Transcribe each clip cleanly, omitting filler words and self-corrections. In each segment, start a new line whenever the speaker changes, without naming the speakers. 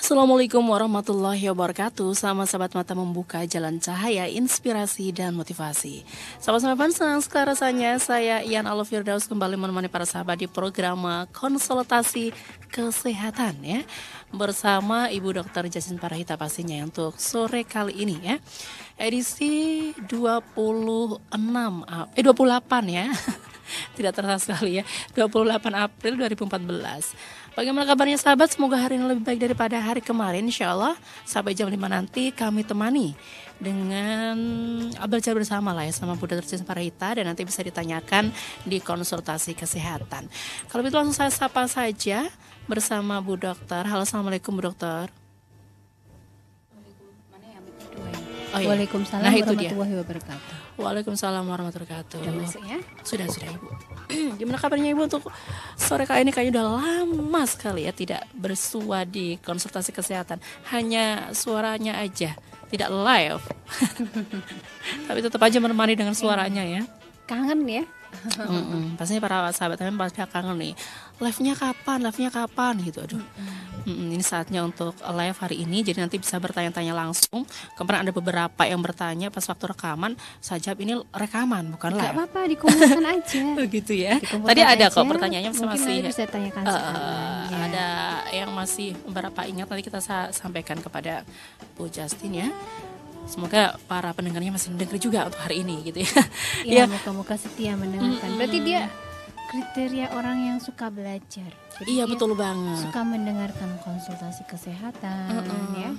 Assalamualaikum warahmatullahi wabarakatuh. Selamat sahabat mata membuka jalan cahaya, inspirasi dan motivasi. Sahabat-sahabat, senang sekali rasanya saya Ian Alof Firdaus kembali menemani para sahabat di program konsultasi kesehatan ya, bersama Ibu Dr. Jasmine Parahita pastinya untuk sore kali ini ya. Edisi 28 ya. Tidak terasa sekali ya, 28 April 2014. Bagaimana kabarnya sahabat? Semoga hari ini lebih baik daripada hari kemarin, insya Allah. Sampai jam 5 nanti kami temani dengan belajar bersama lah ya sama Bu Dr. Jasmine Parahita, dan nanti bisa ditanyakan di konsultasi kesehatan. Kalau begitu langsung saya sapa saja bersama Bu Dokter. Halo, Assalamualaikum Bu Dokter.
Oh, iya. Waalaikumsalam warahmatullahi wabarakatuh.
Waalaikumsalam warahmatullahi wabarakatuh.
Sudah masuk ya?
Sudah Ibu. Gimana kabarnya Ibu untuk sore kali ini? Kayaknya udah lama sekali ya tidak bersua di konsultasi kesehatan. Hanya suaranya aja, tidak live. Tapi tetap aja menemani dengan suaranya ya.
Kangen ya?
Pastinya para sahabat kami pasti kangen nih. Live-nya kapan gitu. Aduh. Ini saatnya untuk live hari ini. Jadi nanti bisa bertanya-tanya langsung. Kemarin ada beberapa yang bertanya pas waktu rekaman. Sajab ini rekaman bukan live.
Gak apa-apa, dikumpulkan aja.
Gitu ya. Tadi ada kok pertanyaannya masih
bisa tanyakan sekarang.
Ada yang masih beberapa ingat, nanti kita sampaikan kepada Bu Justin ya. Semoga para pendengarnya masih mendengar juga untuk hari ini gitu ya.
Ya, moga-moga setia mendengarkan. Berarti dia kriteria orang yang suka belajar. Jadi
iya, betul banget.
Suka mendengarkan konsultasi kesehatan ya.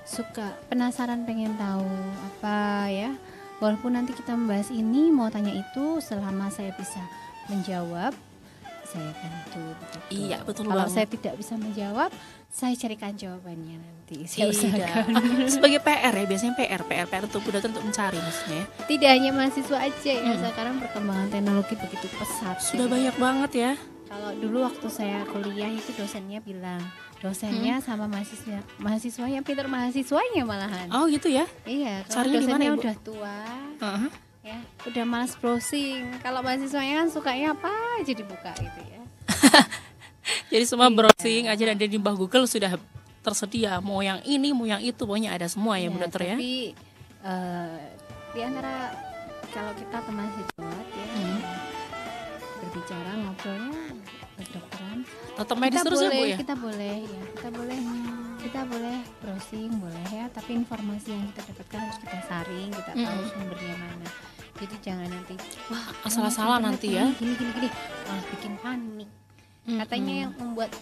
Suka penasaran, pengen tahu apa ya. Walaupun nanti kita membahas ini, mau tanya itu, selama saya bisa menjawab, saya bantu.
Iya, betul
Kalau
banget.
saya tidak bisa menjawab, saya carikan jawabannya nanti. Saya usahakan.
Sebagai PR ya, biasanya PR untuk Bu Dokter untuk mencari maksudnya.
Tidak hanya mahasiswa aja ya, sekarang perkembangan teknologi begitu pesat.
Sudah banyak banget ya.
Kalau dulu waktu saya kuliah itu dosennya bilang, dosennya sama mahasiswanya pintar mahasiswanya malahan.
Oh gitu ya?
Iya, kalau
Carinya
dosennya
gimana,
udah tua, ya udah malas browsing. Kalau mahasiswanya kan sukanya apa aja dibuka gitu ya.
Jadi semua browsing aja dan di bawah Google sudah tersedia, mau yang ini, mau yang itu, pokoknya ada semua ya Bu Dokter ya.
Tapi di antara kalau kita teman sejawat ya, berbicara ngobrolnya kedokteran,
tetap medis terus ya Bu ya.
Kita boleh browsing boleh ya, tapi informasi yang kita dapatkan harus kita saring, kita tahu sumbernya mana. Jadi jangan nanti wah
asal-asalan nanti ya.
Gini malah bikin panik. Katanya yang membuat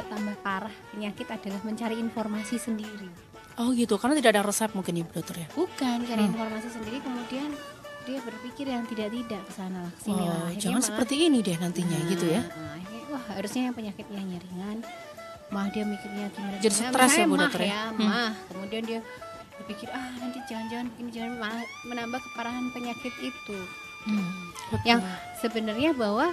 tambah parah penyakit adalah mencari informasi sendiri.
Oh gitu, karena tidak ada resep mungkin ya Bu Dokter ya.
Bukan, cari informasi sendiri kemudian dia berpikir yang tidak kesana sini.
Jangan seperti ini deh nantinya gitu ya.
Wah, harusnya yang penyakitnya ringan, malah dia mikirnya gimana.
Jadi stres ya Bu Dokter ya.
Kemudian dia berpikir nanti jangan-jangan begini, jangan menambah keparahan penyakit itu. Yang sebenarnya bahwa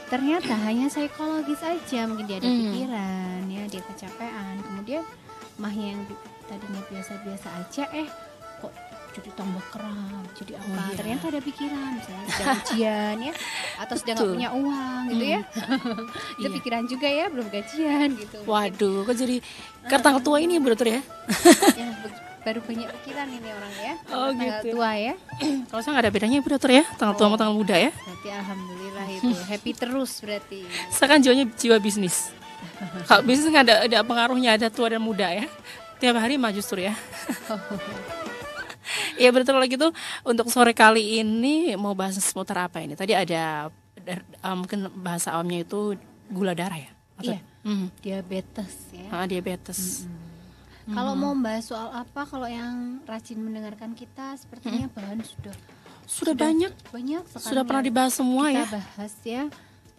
ternyata hanya psikologis aja, mungkin dia ada pikiran ya, dia kecapean, kemudian yang tadinya biasa-biasa aja kok jadi tambah kram, jadi apa? Ternyata ada pikiran, misalnya sedang ujian ya, atau sedang nggak punya uang gitu ya. Itu pikiran juga ya, belum gajian gitu.
Waduh, kok jadi tanggal tua ini Bu Dokter ya?
Ya baru banyak pikiran ini orang ya.
Oh
tanggal
gitu.
Tua ya.
Kalau saya nggak ada bedanya Bu Dokter ya, tanggal tua sama tanggal muda ya.
Berarti alhamdulillah itu happy terus berarti.
Saya kan jiwa bisnis. Kalau bisnis nggak ada pengaruhnya, ada tua dan muda ya. Tiap hari maju justru ya. Ya betul lagi tuh. Untuk sore kali ini mau bahas seputar apa ini? Tadi ada mungkin bahasa awamnya itu gula darah ya? Atau,
iya. Diabetes ya.
Diabetes.
Kalau mau bahas soal apa, kalau yang rajin mendengarkan kita sepertinya bahan sudah
banyak
sekali.
Sudah pernah dibahas semua
kita
ya.
Bahas ya.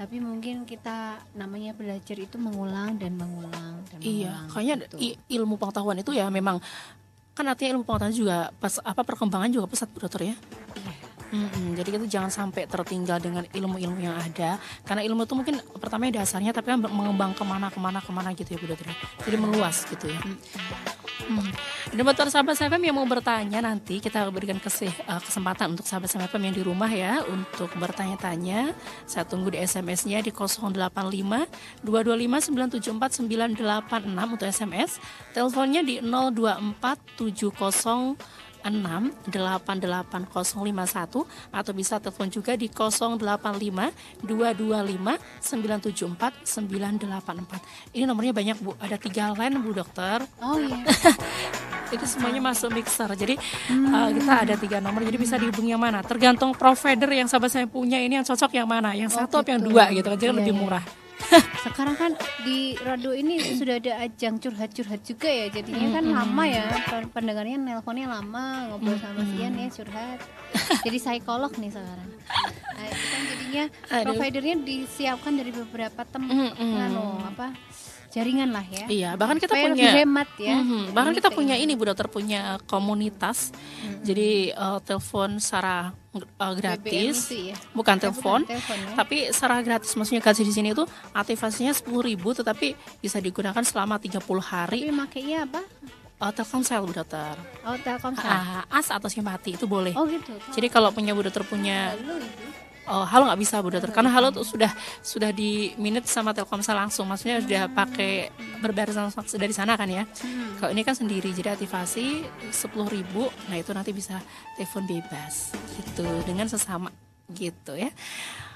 Tapi mungkin kita namanya belajar itu mengulang dan mengulang.
Iya, kayaknya gitu. Ilmu pengetahuan itu ya memang kan artinya ilmu pengetahuan juga perkembangan juga pesat Bu Dokter ya.
Iya.
Jadi kita jangan sampai tertinggal dengan ilmu-ilmu yang ada, karena ilmu itu mungkin pertamanya dasarnya, tapi kan mengembang kemana gitu ya Bu Dokter. Jadi meluas gitu ya. Dan buat para sahabat FM yang mau bertanya, nanti kita berikan kesempatan untuk sahabat FM yang di rumah ya untuk bertanya-tanya. Saya tunggu di SMS-nya di 085 225 974 986 untuk SMS. Teleponnya di 024 70 688 051 atau bisa telepon juga di 085 225 974 984. Ini nomornya banyak Bu, ada 3 line Bu Dokter.
Oh iya.
Itu semuanya masuk mixer. Jadi kita ada 3 nomor, jadi bisa dihubungi yang mana. Tergantung provider yang sahabat saya punya ini yang cocok yang mana, yang satu atau yang 2 gitu. Jadi lebih murah.
Sekarang kan di radio ini sudah ada ajang curhat-curhat juga ya, jadinya kan lama ya pendengarnya, nelponnya lama, ngobrol sama Sian ya curhat. Jadi psikolog nih sekarang. Nah, itu kan jadinya providernya disiapkan dari beberapa jaringan lah ya.
Iya, bahkan kita
supaya
punya
lebih hemat ya.
Bahkan kita punya ini Bu Dokter, punya komunitas. Jadi telepon secara gratis.
Ya?
Bukan telepon,
ya?
tapi secara gratis. Maksudnya kasih di sini itu aktivasinya 10.000, tetapi bisa digunakan selama 30 hari.
Tapi makainya apa?
Telkomsel Bu Dokter.
Oh, Telkomsel.
As atau simpati itu boleh.
Oh gitu.
Jadi kalau punya Bu Dokter punya halo nggak bisa Bu Dokter, karena halo tuh sudah di minute sama Telkomsel langsung, maksudnya sudah pakai berbayar langsung dari sana kan ya. Kalau ini kan sendiri, jadi aktivasi 10.000, nah itu nanti bisa telepon bebas gitu dengan sesama gitu ya.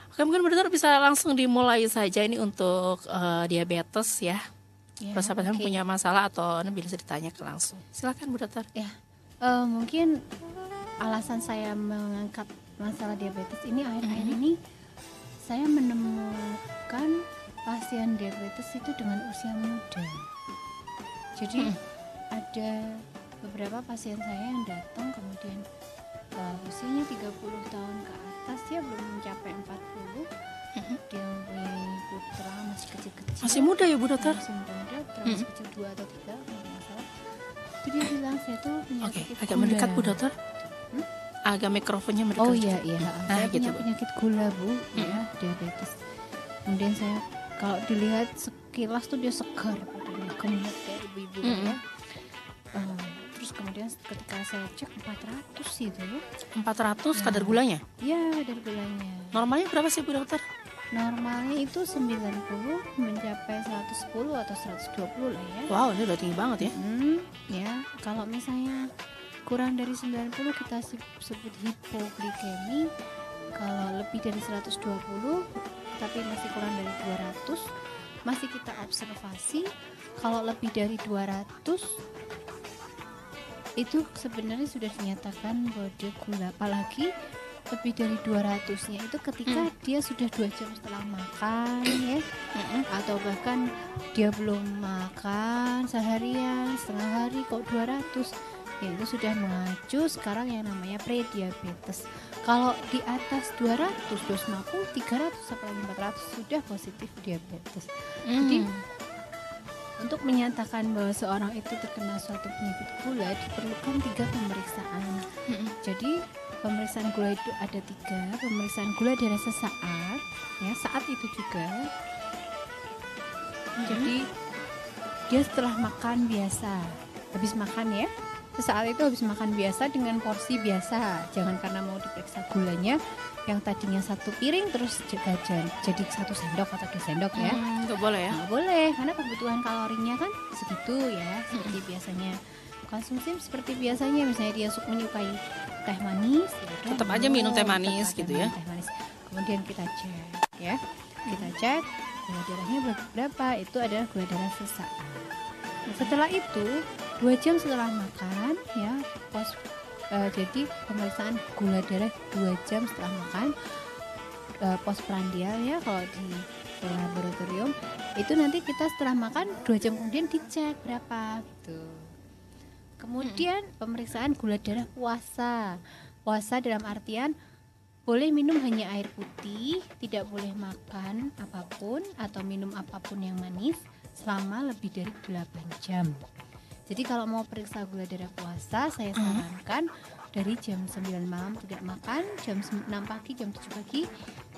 Oke, mungkin Bu Dokter bisa langsung dimulai saja ini untuk diabetes ya. Kalau sahabat punya masalah atau bisa ditanya langsung, silakan Bu Dokter.
Ya, mungkin alasan saya mengangkat masalah diabetes ini akhir-akhir ini saya menemukan pasien diabetes itu dengan usia muda. Jadi ada beberapa pasien saya yang datang kemudian usianya 30 tahun ke atas, dia belum mencapai 40. Dia mempunyai putra masih kecil-kecil.
Masih muda ya Bu Dokter?
Masih muda, masih kecil 2 atau 3 kalau nggak salah. Itu dia bilang saya tuh punya sakit
agak
gula.
mendekat Bu Dokter. Agak mikrofonnya mendekat.
Oh iya. Saya
gitu,
punya penyakit gula Bu, ya, diabetes. Kemudian saya kalau dilihat sekilas tuh dia segar, badannya gemuk kayak ibu-ibu ya. Terus kemudian ketika saya cek 400 itu ya.
400 kadar gulanya?
Iya, kadar gulanya.
Normalnya berapa sih Bu Dokter?
Normalnya itu 90 mencapai 110 atau 120 lah ya.
Wow, ini udah tinggi banget ya.
Ya, kalau misalnya kurang dari 90 kita sebut hipoglikemi. Kalau lebih dari 120 tapi masih kurang dari 200 masih kita observasi. Kalau lebih dari 200 itu sebenarnya sudah dinyatakan bahwa dia gula. Apalagi lebih dari 200-nya itu ketika dia sudah 2 jam setelah makan ya, atau bahkan dia belum makan seharian, setengah hari kok 200, ya itu sudah mengacu sekarang yang namanya prediabetes. Kalau di atas 200, 250, 300 apalagi 400 sudah positif diabetes. Jadi untuk menyatakan bahwa seorang itu terkena suatu penyakit gula diperlukan 3 pemeriksaan. Jadi pemeriksaan gula itu ada 3. Pemeriksaan gula darah sesaat, ya saat itu juga. Jadi dia setelah makan biasa, habis makan ya. Sesaat itu habis makan biasa dengan porsi biasa. Jangan karena mau diperiksa gulanya yang tadinya 1 piring terus jadi 1 sendok atau 2 sendok ya.
Nggak boleh ya?
Nggak boleh, karena kebutuhan kalorinya kan segitu ya, seperti biasanya. Konsumsi seperti biasanya, misalnya dia menyukai teh manis, ya,
tetap aja minum teh manis gitu ya.
Teh manis. Kemudian kita cek ya. Kita cek gula darahnya berapa, itu adalah gula darah sesaat. Setelah itu 2 jam setelah makan ya, jadi pemeriksaan gula darah 2 jam setelah makan, postprandial ya kalau di laboratorium. Itu nanti kita setelah makan 2 jam kemudian dicek berapa gitu. Kemudian pemeriksaan gula darah puasa. Puasa dalam artian boleh minum hanya air putih, tidak boleh makan apapun atau minum apapun yang manis selama lebih dari 8 jam. Jadi kalau mau periksa gula darah puasa, saya sarankan dari jam 9 malam tidak makan, jam 6 pagi, jam 7 pagi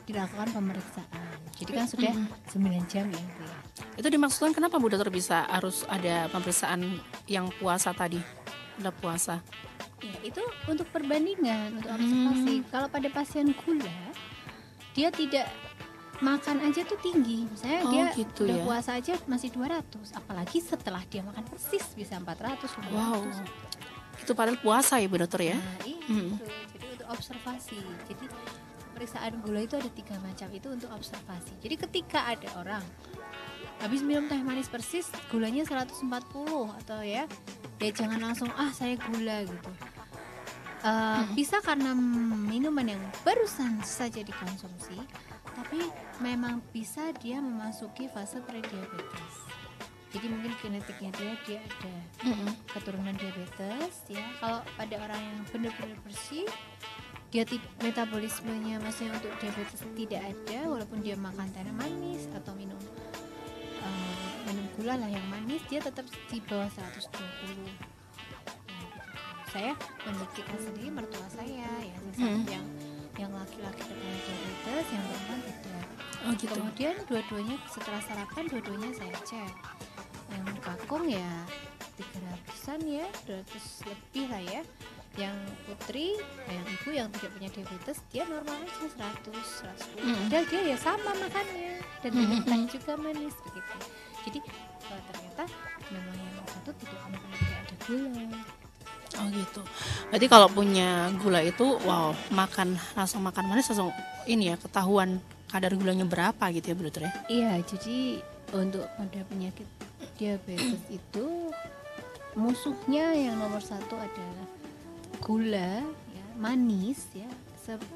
dilakukan pemeriksaan. Jadi kan sudah 9 jam ya Bu ya.
Itu dimaksudkan kenapa Bu Dokter bisa harus ada pemeriksaan yang puasa tadi? Udah puasa.
Ya, itu untuk perbandingan, untuk observasi. Kalau pada pasien gula, dia tidak makan aja tuh tinggi. Misalnya dia
gitu
udah
ya.
puasa aja masih 200, apalagi setelah dia makan persis bisa 400, 500.
Wow. Itu padahal puasa ya Bu Dokter ya?
Nah, itu. Jadi untuk observasi. Jadi pemeriksaan gula itu ada 3 macam, itu untuk observasi. Jadi ketika ada orang habis minum teh manis persis gulanya 140 atau ya jangan langsung saya gula gitu. Bisa karena minuman yang barusan saja dikonsumsi, tapi memang bisa dia memasuki fase prediabetes. Jadi mungkin genetiknya dia ada keturunan diabetes ya. Kalau pada orang yang benar-benar bersih, dia metabolismenya masih untuk diabetes tidak ada, walaupun dia makan teh manis atau minum gula lah yang manis, dia tetap di bawah 120. Saya membuktikan sendiri mertua saya ya, yang laki-laki terkena diabetes, yang perempuan tidak.
Gitu.
Kemudian dua-duanya setelah sarapan dua-duanya saya cek. Yang kakung ya 300-an ya, 200 lebih lah ya. Yang putri, yang ibu yang tidak punya diabetes, dia normal aja 100, 110. Dan dia ya sama makannya dan minum teh juga manis begitu. Jadi ternyata memang yang satu tidak ada gula.
Gitu. Berarti kalau punya gula itu, langsung makan manis langsung ini ya, ketahuan kadar gulanya berapa gitu ya Bu Dokter ya?
Iya, jadi untuk pada penyakit diabetes itu musuhnya yang nomor 1 adalah gula ya, manis ya,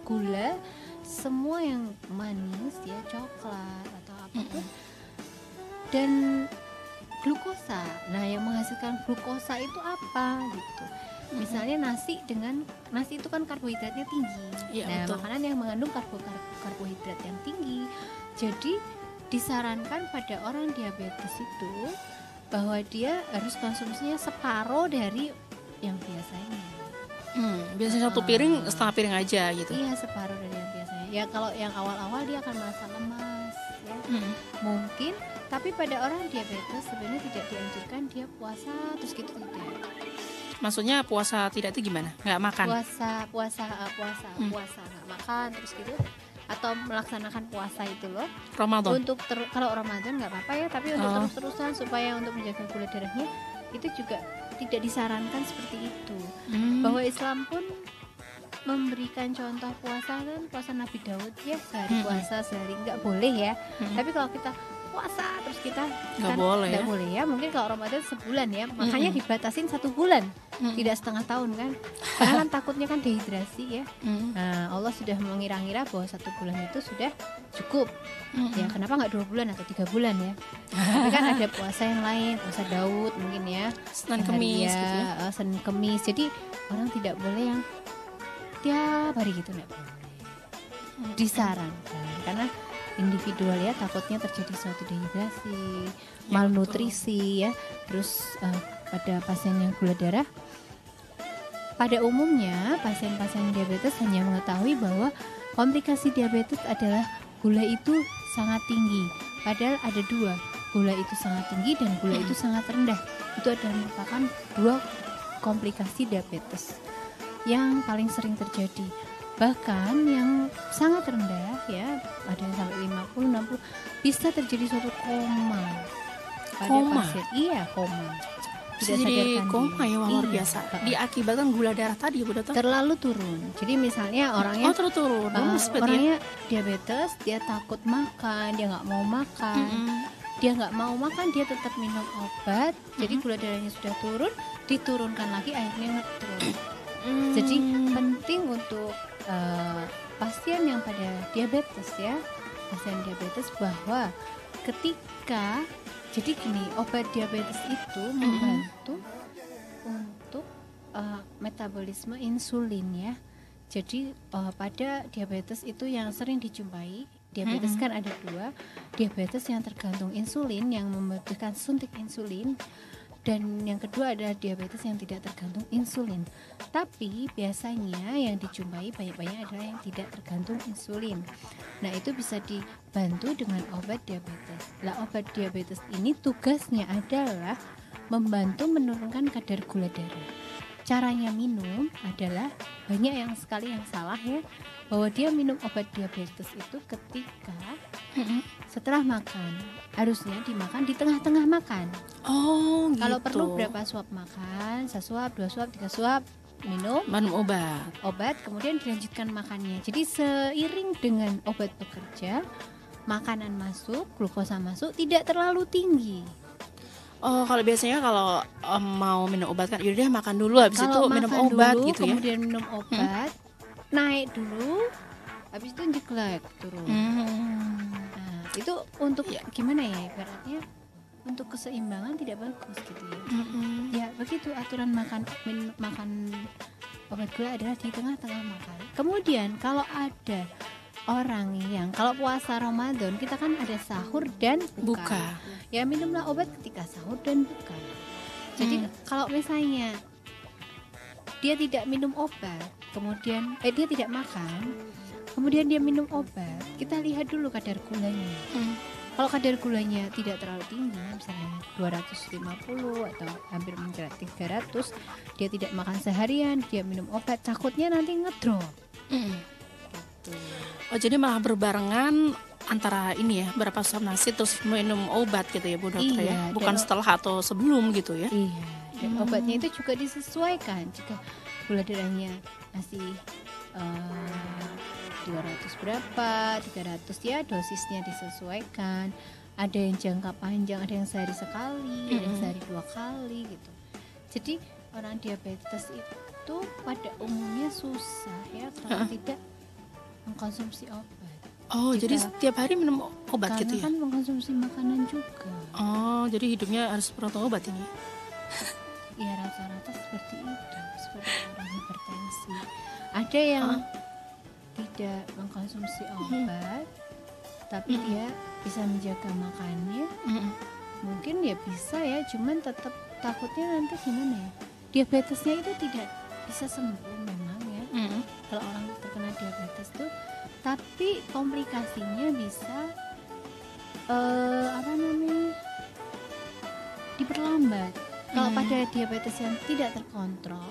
gula, semua yang manis ya, coklat atau apapun, dan glukosa. Nah, yang menghasilkan glukosa itu apa gitu? Misalnya nasi itu kan karbohidratnya tinggi. Nah, betul. Makanan yang mengandung karbohidrat yang tinggi. Jadi disarankan pada orang diabetes itu bahwa dia harus konsumsinya separuh dari yang biasanya.
Biasanya 1 piring, setengah piring aja gitu.
Iya, separuh dari yang biasanya. Ya kalau yang awal-awal dia akan merasa lemas ya. Mungkin, tapi pada orang diabetes sebenarnya tidak dianjurkan dia puasa terus gitu, tidak.
Maksudnya puasa tidak itu gimana? Nggak makan?
Puasa nggak makan terus gitu, atau melaksanakan puasa itu loh.
Ramadan.
Untuk kalau Ramadan nggak apa-apa ya, tapi untuk terus-terusan supaya untuk menjaga gula darahnya itu juga tidak disarankan seperti itu. Bahwa Islam pun memberikan contoh puasa kan, puasa Nabi Daud ya, sehari puasa sehari, nggak boleh ya. Tapi kalau kita puasa terus kita
nggak
kan
boleh
ya. Mungkin kalau Ramadan sebulan ya, makanya dibatasin 1 bulan, tidak setengah tahun kan, karena kan takutnya kan dehidrasi ya. Nah, Allah sudah mengira-ngira bahwa 1 bulan itu sudah cukup ya, kenapa nggak 2 bulan atau 3 bulan ya. Tapi kan ada puasa yang lain, puasa Daud mungkin ya,
Senin Kemis gitu ya.
Senin Kemis, jadi orang tidak boleh yang tiap hari gitu, nggak boleh. Disarankan karena individual ya, takutnya terjadi suatu dehidrasi, malnutrisi ya. Terus pada pasien yang gula darah, pada umumnya pasien-pasien diabetes hanya mengetahui bahwa komplikasi diabetes adalah gula itu sangat tinggi. Padahal ada 2, gula itu sangat tinggi dan gula itu sangat rendah. Itu adalah merupakan 2 komplikasi diabetes yang paling sering terjadi. Bahkan yang sangat rendah ya, ada yang sampai 50-60, bisa terjadi suatu koma pada pasien. Iya, koma. Tidak
jadi
sadarkan
koma
diri.
ya, luar biasa. Diakibatkan gula darah tadi Bu Dokter.
Terlalu turun. Jadi misalnya orangnya
terlalu turun.
Orangnya diabetes, dia takut makan, dia nggak mau makan. Dia nggak mau makan, dia tetap minum obat. Jadi gula darahnya sudah turun, diturunkan lagi, akhirnya ngetrun. Jadi penting untuk pasien yang pada diabetes ya, pasien diabetes, bahwa ketika, jadi gini, obat diabetes itu membantu untuk metabolisme insulin ya. Jadi pada diabetes itu yang sering dijumpai, diabetes kan ada 2, diabetes yang tergantung insulin yang membutuhkan suntik insulin, Dan yang kedua adalah diabetes yang tidak tergantung insulin. Tapi biasanya yang dijumpai banyak-banyak adalah yang tidak tergantung insulin. Nah, itu bisa dibantu dengan obat diabetes. Nah, obat diabetes ini tugasnya adalah membantu menurunkan kadar gula darah. Caranya minum adalah banyak yang sekali yang salah ya, bahwa dia minum obat diabetes itu ketika setelah makan. Harusnya dimakan di tengah-tengah makan.
Oh, gitu.
Kalau perlu berapa suap makan, 1 suap, 2 suap, 3 suap, minum obat, kemudian dilanjutkan makannya. Jadi seiring dengan obat bekerja, makanan masuk, glukosa masuk, tidak terlalu tinggi.
Oh, kalau biasanya kalau mau minum obat kan yaudah makan dulu, habis itu minum obat
dulu,
gitu ya.
Kemudian minum obat, naik dulu, habis itu jeglek turun. Nah, itu untuk gimana ya ibaratnya, untuk keseimbangan tidak bagus gitu ya. Ya begitu aturan makan obat gula adalah di tengah-tengah makan. Kemudian kalau ada orang yang kalau puasa Ramadan kita kan ada sahur dan buka. Ya minumlah obat ketika sahur dan buka. Jadi kalau misalnya dia tidak minum obat, kemudian dia tidak makan, kemudian dia minum obat, kita lihat dulu kadar gulanya. Kalau kadar gulanya tidak terlalu tinggi, misalnya 250 atau hampir mencapai 300, dia tidak makan seharian, dia minum obat, takutnya nanti ngedrop. Gitu.
Oh, jadi malah berbarengan antara ini ya, berapa suap nasi terus minum obat gitu ya Bu Dokter ya, bukan setelah atau sebelum gitu ya.
Iya, dan obatnya itu juga disesuaikan. Jika gula darahnya masih 200 berapa, 300 ya, dosisnya disesuaikan. Ada yang jangka panjang, ada yang sehari sekali, ada yang sehari 2 kali gitu. Jadi orang diabetes itu pada umumnya susah ya kalau tidak mengkonsumsi obat.
Oh, jadi setiap hari minum obat gitu ya?
Karena kan mengkonsumsi makanan juga.
Oh, jadi hidupnya harus penuh obat ini?
Ya rata-rata seperti itu, seperti orang hipertensi. Ada yang tidak mengkonsumsi obat, tapi dia bisa menjaga makannya. Mungkin ya bisa ya, cuman tetap takutnya nanti gimana ya? Diabetesnya itu tidak bisa sembuh memang ya. Kalau orang terkena diabetes tuh, tapi komplikasinya bisa diperlambat. Kalau pada diabetes yang tidak terkontrol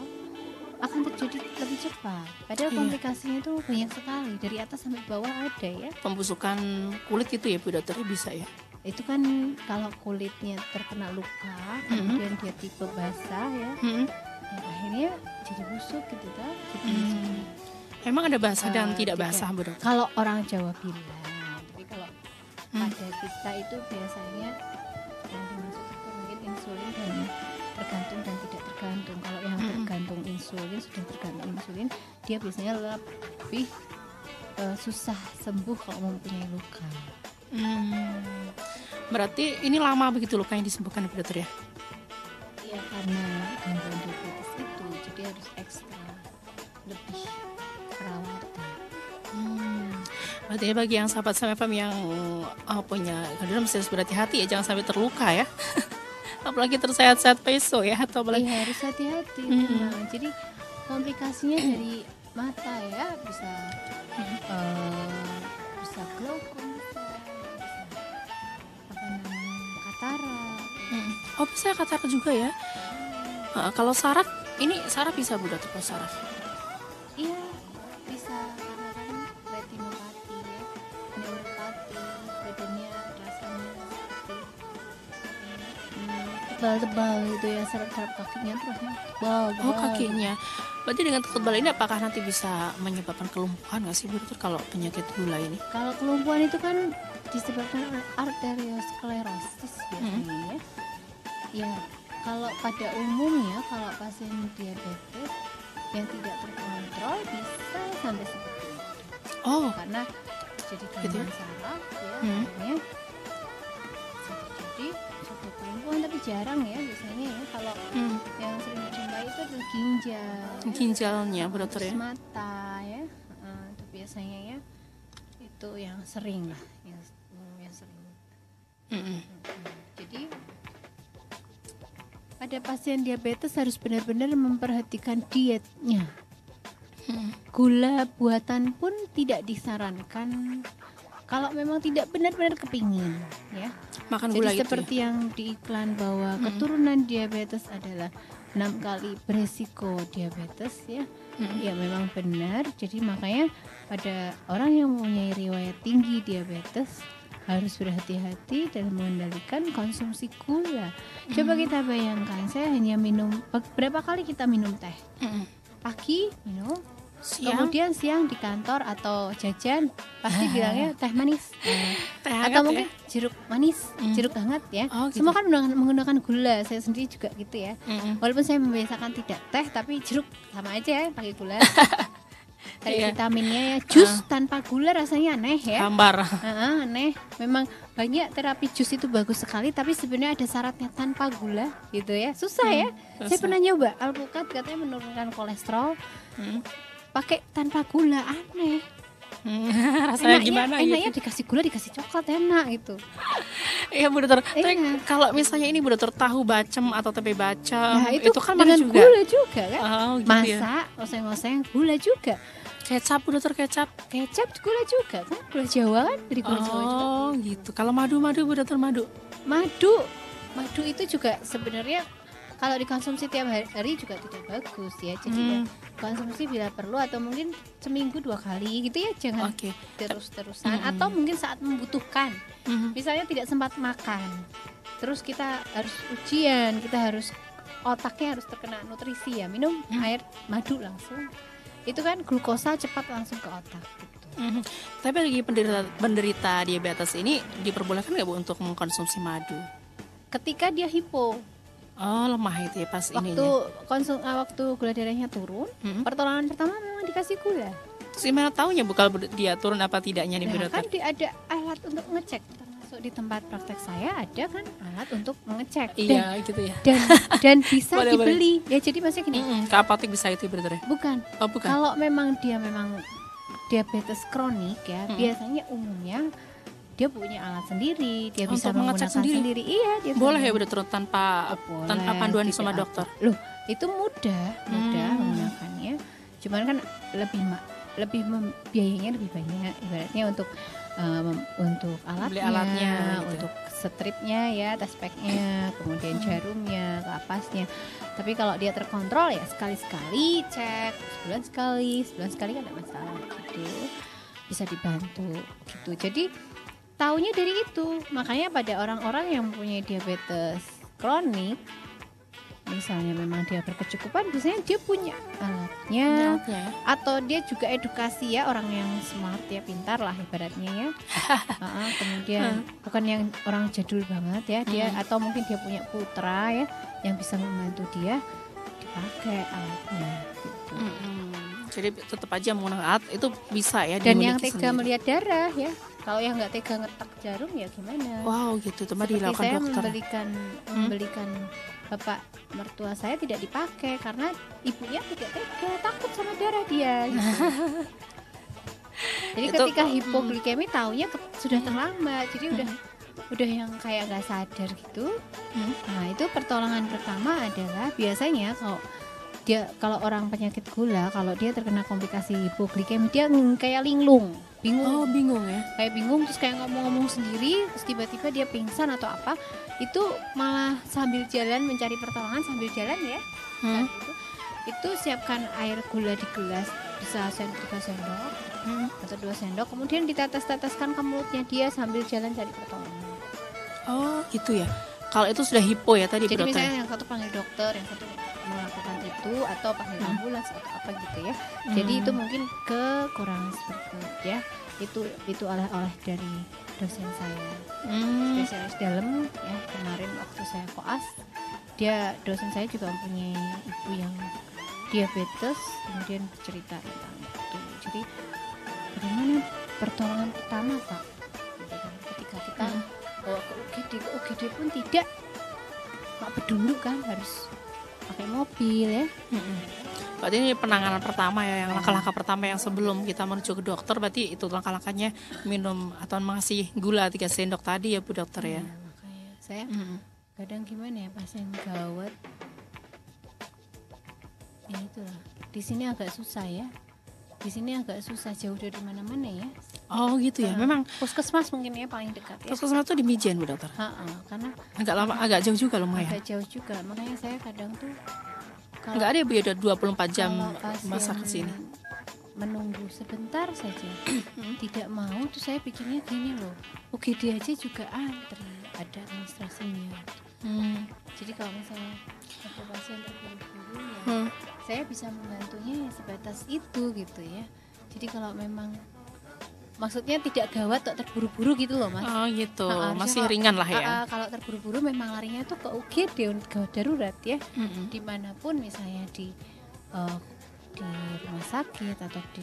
akan terjadi lebih cepat. Padahal komplikasinya itu banyak sekali, dari atas sampai bawah ada ya.
Pembusukan kulit itu ya Bu Dokter, bisa ya?
Itu kan kalau kulitnya terkena luka, kemudian dia tipe basah ya, ya akhirnya jadi busuk gitu kan.
Emang ada basah dan tidak basah Bu Dokter?
Kalau orang Jawa bilang, tapi kalau pada kita itu biasanya yang dimaksud itu mungkin insulin dan tergantung dan tidak tergantung. Kalau yang tergantung insulin, sudah tergantung insulin, dia biasanya lebih susah sembuh kalau mempunyai luka.
Berarti ini lama begitu luka yang disembuhkan Bu Dokter ya?
Iya, karena gangguan diabetes itu jadi harus ekstra lebih perawatan.
Berarti bagi yang sahabat SMFM yang punya gangguan mesti harus berhati-hati ya, jangan sampai terluka ya. Apalagi tersehat-sehat peso ya, atau apalagi
harus hati-hati. Jadi komplikasinya dari mata ya, bisa bisa glaukom, bisa katarak.
Oh, bisa katarak juga ya. Kalau saraf, ini saraf bisa Bu Dokter, kalau saraf?
Iya, bisa, karena kan retinopati ya, neuropati, badannya rasanya seperti tebal-tebal gitu ya, saraf kakinya terus tebal.
Oh, kakinya. Berarti dengan tebal ini apakah nanti bisa menyebabkan kelumpuhan nggak sih Bu Dokter kalau penyakit gula ini?
Kalau kelumpuhan itu kan disebabkan arteriosklerosis biasanya ya. Ya, kalau pada umumnya kalau pasien diabetes yang tidak terkontrol bisa sampai seperti itu.
Oh,
karena jadi gangguan saraf ya, akhirnya bisa terjadi suatu kelumpuhan, tapi jarang ya biasanya ya. Kalau yang sering dijumpai itu adalah
ginjalnya Bu Dokter ya.
Mata ya, itu biasanya ya, itu yang sering lah, yang sering. Jadi pada ada pasien diabetes harus benar-benar memperhatikan dietnya. Gula buatan pun tidak disarankan kalau memang tidak benar-benar kepingin, ya.
Makan
Jadi
gula gitu
seperti
ya?
yang di iklan bahwa keturunan diabetes adalah 6 kali beresiko diabetes, ya. Ya memang benar. Jadi makanya pada orang yang mempunyai riwayat tinggi diabetes harus berhati-hati dalam mengendalikan konsumsi gula. Coba kita bayangkan, saya hanya minum, berapa kali kita minum teh? Pagi minum, kemudian siang di kantor atau jajan pasti bilangnya teh manis,
Teh
atau
hangat
mungkin
ya?
jeruk manis, jeruk hangat ya.
Oh, gitu.
Semua kan menggunakan gula. Saya sendiri juga gitu ya. Walaupun saya membiasakan tidak teh, tapi jeruk sama aja ya pakai gula. Dari
Iya.
vitaminnya ya, jus tanpa gula rasanya aneh ya.
Hambar.
Aneh. Memang banyak terapi jus itu bagus sekali, tapi sebenarnya ada syaratnya tanpa gula gitu ya. Susah ya. Saya
susah.
pernah nyoba alpukat katanya menurunkan kolesterol. Pakai tanpa gula aneh.
Rasanya gimana
enaknya
gitu?
dikasih gula, dikasih coklat enak gitu.
Iya Bu Dokter. Tapi
Iya.
kalau misalnya ini Bu Dokter, tahu bacem atau tempe bacem,
Nah, itu
itu kan mana
dengan
juga?
gula juga kan.
Oh, gitu ya.
Masak, oseng-oseng gula juga.
Kecap Bu Dokter, kecap.
Kecap gula juga kan. Gula Jawa kan dari gula Jawa juga.
Oh gitu. Kalau madu-madu Bu Dokter, madu.
Madu itu juga sebenarnya kalau dikonsumsi tiap hari juga tidak bagus ya. Jadi ya, konsumsi bila perlu atau mungkin seminggu 2 kali gitu ya, jangan
Oke.
terus-terusan atau mungkin saat membutuhkan. Misalnya tidak sempat makan, terus kita harus ujian, kita harus otaknya harus terkena nutrisi ya, minum air madu langsung. Itu kan glukosa cepat langsung ke otak gitu.
Tapi bagi penderita diabetes ini diperbolehkan nggak Bu untuk mengkonsumsi madu?
Ketika dia hipo,
Oh, lemah itu ya pas
waktu
ininya.
waktu gula darahnya turun, pertolongan pertama memang dikasih gula.
Terus gimana taunya Bu kalau dia turun apa tidaknya nih Bu
Nah,
Dokter?
kan ada alat untuk ngecek, termasuk di tempat praktek saya ada kan alat untuk mengecek.
Iya gitu ya.
Dan bisa
Boleh,
dibeli. Ya jadi maksudnya gini,
Ke apotek bisa itu Bu Dokter ya?
bukan.
Oh bukan.
Kalau memang dia memang diabetes kronik ya, biasanya umumnya dia punya alat sendiri, dia
Untuk
bisa
mengecek
menggunakan
sendiri?
Iya, dia
Boleh ya
sendiri.
Bu Dokter tanpa
Boleh,
panduan
tidak
sama
apa.
dokter?
Loh, itu mudah menggunakannya. Cuman kan biayanya lebih banyak ibaratnya untuk
Beli
alatnya,
alatnya gitu.
untuk stripnya ya, test packnya, kemudian jarumnya, kapasnya. Tapi kalau dia terkontrol ya sekali-sekali cek, sebulan sekali kan tidak masalah gitu, bisa dibantu gitu. Jadi taunya dari itu. Makanya pada orang-orang yang mempunyai diabetes kronik, misalnya memang dia berkecukupan, biasanya dia punya alatnya,
Alatnya ya.
atau dia juga edukasi ya, orang yang smart ya, pintar lah ibaratnya ya. Kemudian bukan yang orang jadul banget ya, dia atau mungkin dia punya putra ya yang bisa membantu dia, dipakai alatnya gitu.
Jadi tetap aja menggunakan alat itu bisa ya.
Dan yang
dimiliki
tega
sendiri.
melihat darah ya, kalau yang nggak tega ngetak jarum ya gimana?
Wow gitu, itu mah
Seperti
dilakukan
saya
dokter.
membelikan bapak mertua saya tidak dipakai karena ibunya tidak tega, takut sama darah dia gitu. Jadi
Itu,
ketika hipoglikemi taunya sudah terlambat, jadi udah yang kayak nggak sadar gitu. Nah itu pertolongan pertama adalah biasanya kalau orang penyakit gula, kalau dia terkena komplikasi hipoglikemi, dia kayak linglung, bingung.
Oh bingung ya.
Kayak bingung, terus kayak ngomong-ngomong sendiri, terus tiba-tiba dia pingsan atau apa, itu malah sambil jalan mencari pertolongan sambil jalan ya. Saat itu siapkan air gula di gelas, bisa 3 sendok atau 2 sendok, kemudian ditetes-teteskan ke mulutnya dia sambil jalan cari pertolongan.
Oh gitu ya. Kalau itu sudah hipo ya tadi
Jadi
dokter.
misalnya yang satu panggil dokter, yang satu melakukan itu, atau panggil ambulans atau apa gitu ya. Jadi itu mungkin kekurangan seperti itu ya. Itu oleh dari dosen saya, spesialis dalam ya. Kemarin waktu saya koas, dosen saya juga mempunyai ibu yang diabetes, kemudian bercerita tentang itu. Jadi bagaimana pertolongan pertama Pak? Gitu kan. Ketika kita bawa ke UGD pun tidak peduli kan, harus pakai mobil ya.
Berarti ini penanganan pertama ya, yang langkah-langkah pertama yang sebelum kita menuju ke dokter, berarti itu langkah-langkahnya minum atau mengasih gula 3 sendok tadi ya Bu Dokter ya.
Makanya saya kadang gimana ya, pasien gawat ya itulah. Di sini agak susah ya. Di sini agak susah, jauh dari mana-mana ya.
Oh gitu ya. Memang
puskesmas mungkin ya paling dekat ya.
puskesmas itu di Mijen, Bu Dokter.
Karena
agak lama, agak jauh juga lumayan.
Agak jauh juga. Makanya saya kadang tuh
nggak ada ya Bu ya 24 jam masa ke sini.
Menunggu sebentar saja tidak mau tuh saya pikirnya gini loh, UGD aja juga antri, ada administrasinya. Jadi kalau misalnya ada pasien terburu-buru ya saya bisa membantunya ya sebatas itu gitu ya. Jadi kalau memang maksudnya tidak gawat atau terburu-buru gitu loh Mas.
Oh gitu, masih ringan lah ya.
Kalau terburu-buru memang larinya tuh ke UGD, gawat darurat ya. Dimanapun misalnya di rumah sakit atau di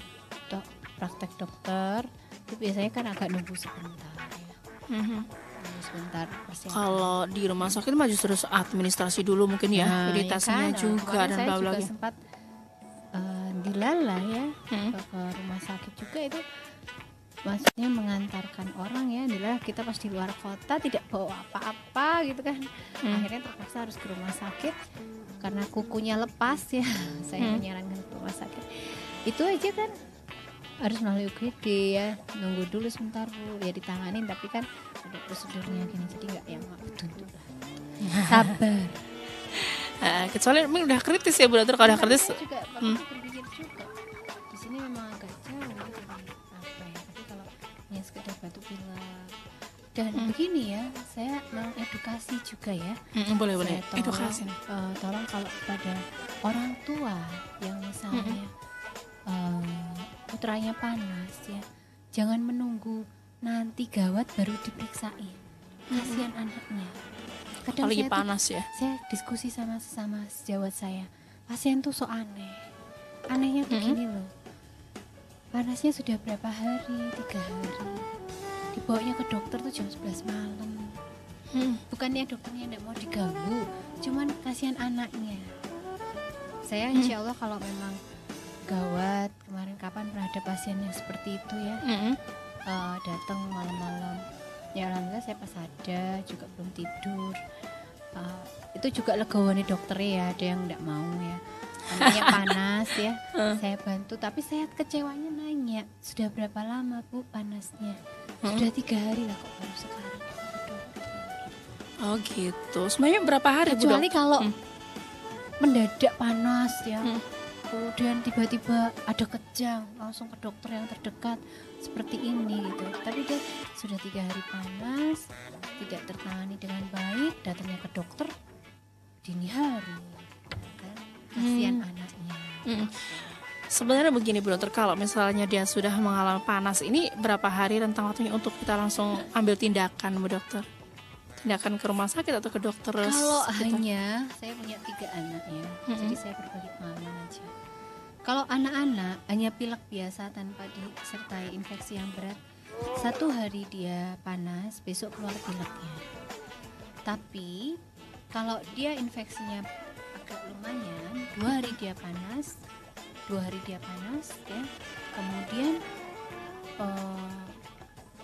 praktek dokter itu biasanya kan agak nunggu sebentar ya. Sebentar persiapan.
Kalau di rumah sakit mah justru administrasi dulu mungkin ya, jadi tasnya juga dan bla bla.
Saya juga sempat dilala ya ke rumah sakit juga itu, maksudnya mengantarkan orang ya, dilala kita pas di luar kota tidak bawa apa-apa gitu kan. Akhirnya terpaksa harus ke rumah sakit karena kukunya lepas ya. Saya menyarankan ke rumah sakit. Itu aja kan harus melalui UGD ya, nunggu dulu sebentar Bu ya ditanganin, tapi kan ada prosedurnya gini, jadi nggak yang tunduk lah, sabar.
Kecuali ini udah kritis ya Bu Dokter, kalau udah kritis
juga berpikir juga di sini memang agak jauh dari apa ya, tapi kalau ya sekedar batuk pilek dan begini ya, saya mau edukasi juga ya.
Boleh edukasi.
Tolong kalau pada orang tua yang misalnya putranya panas ya, jangan menunggu nanti gawat baru diperiksain, kasihan anaknya. Kadang
lagi
saya
panas ya.
Saya diskusi sama sesama sejawat saya, pasien tuh so anehnya begini loh, panasnya sudah berapa hari, 3 hari, dibawanya ke dokter tuh jam 11 malam. Bukannya dokternya tidak mau diganggu, cuman kasihan anaknya. Saya insya Allah kalau memang gawat, kemarin kapan pernah ada pasien yang seperti itu ya, datang malam-malam ya, alhamdulillah saya pas ada juga belum tidur, itu juga legowo nih dokter ya, ada yang nggak mau ya, anaknya panas ya, saya bantu, tapi saya kecewanya nanya, sudah berapa lama Bu panasnya? Sudah 3 hari lah, kok baru sekarang ke dokter.
Oh gitu, sebenarnya berapa hari Bu?
Kecuali kalau mendadak panas ya, kemudian tiba-tiba ada kejang, langsung ke dokter yang terdekat seperti ini gitu. Tapi dia sudah 3 hari panas, tidak tertangani dengan baik, datangnya ke dokter dini hari, kan kasihan anaknya.
Sebenarnya begini Bu Dokter, kalau misalnya dia sudah mengalami panas, ini berapa hari rentang waktunya untuk kita langsung ambil tindakan Bu Dokter? Tindakan ke rumah sakit atau ke dokter?
Kalau hanya saya punya 3 anak ya, jadi saya berbagi pengalaman aja. Kalau anak-anak hanya pilek biasa tanpa disertai infeksi yang berat, 1 hari dia panas, besok keluar pileknya. Tapi kalau dia infeksinya agak lumayan, 2 hari dia panas ya, kemudian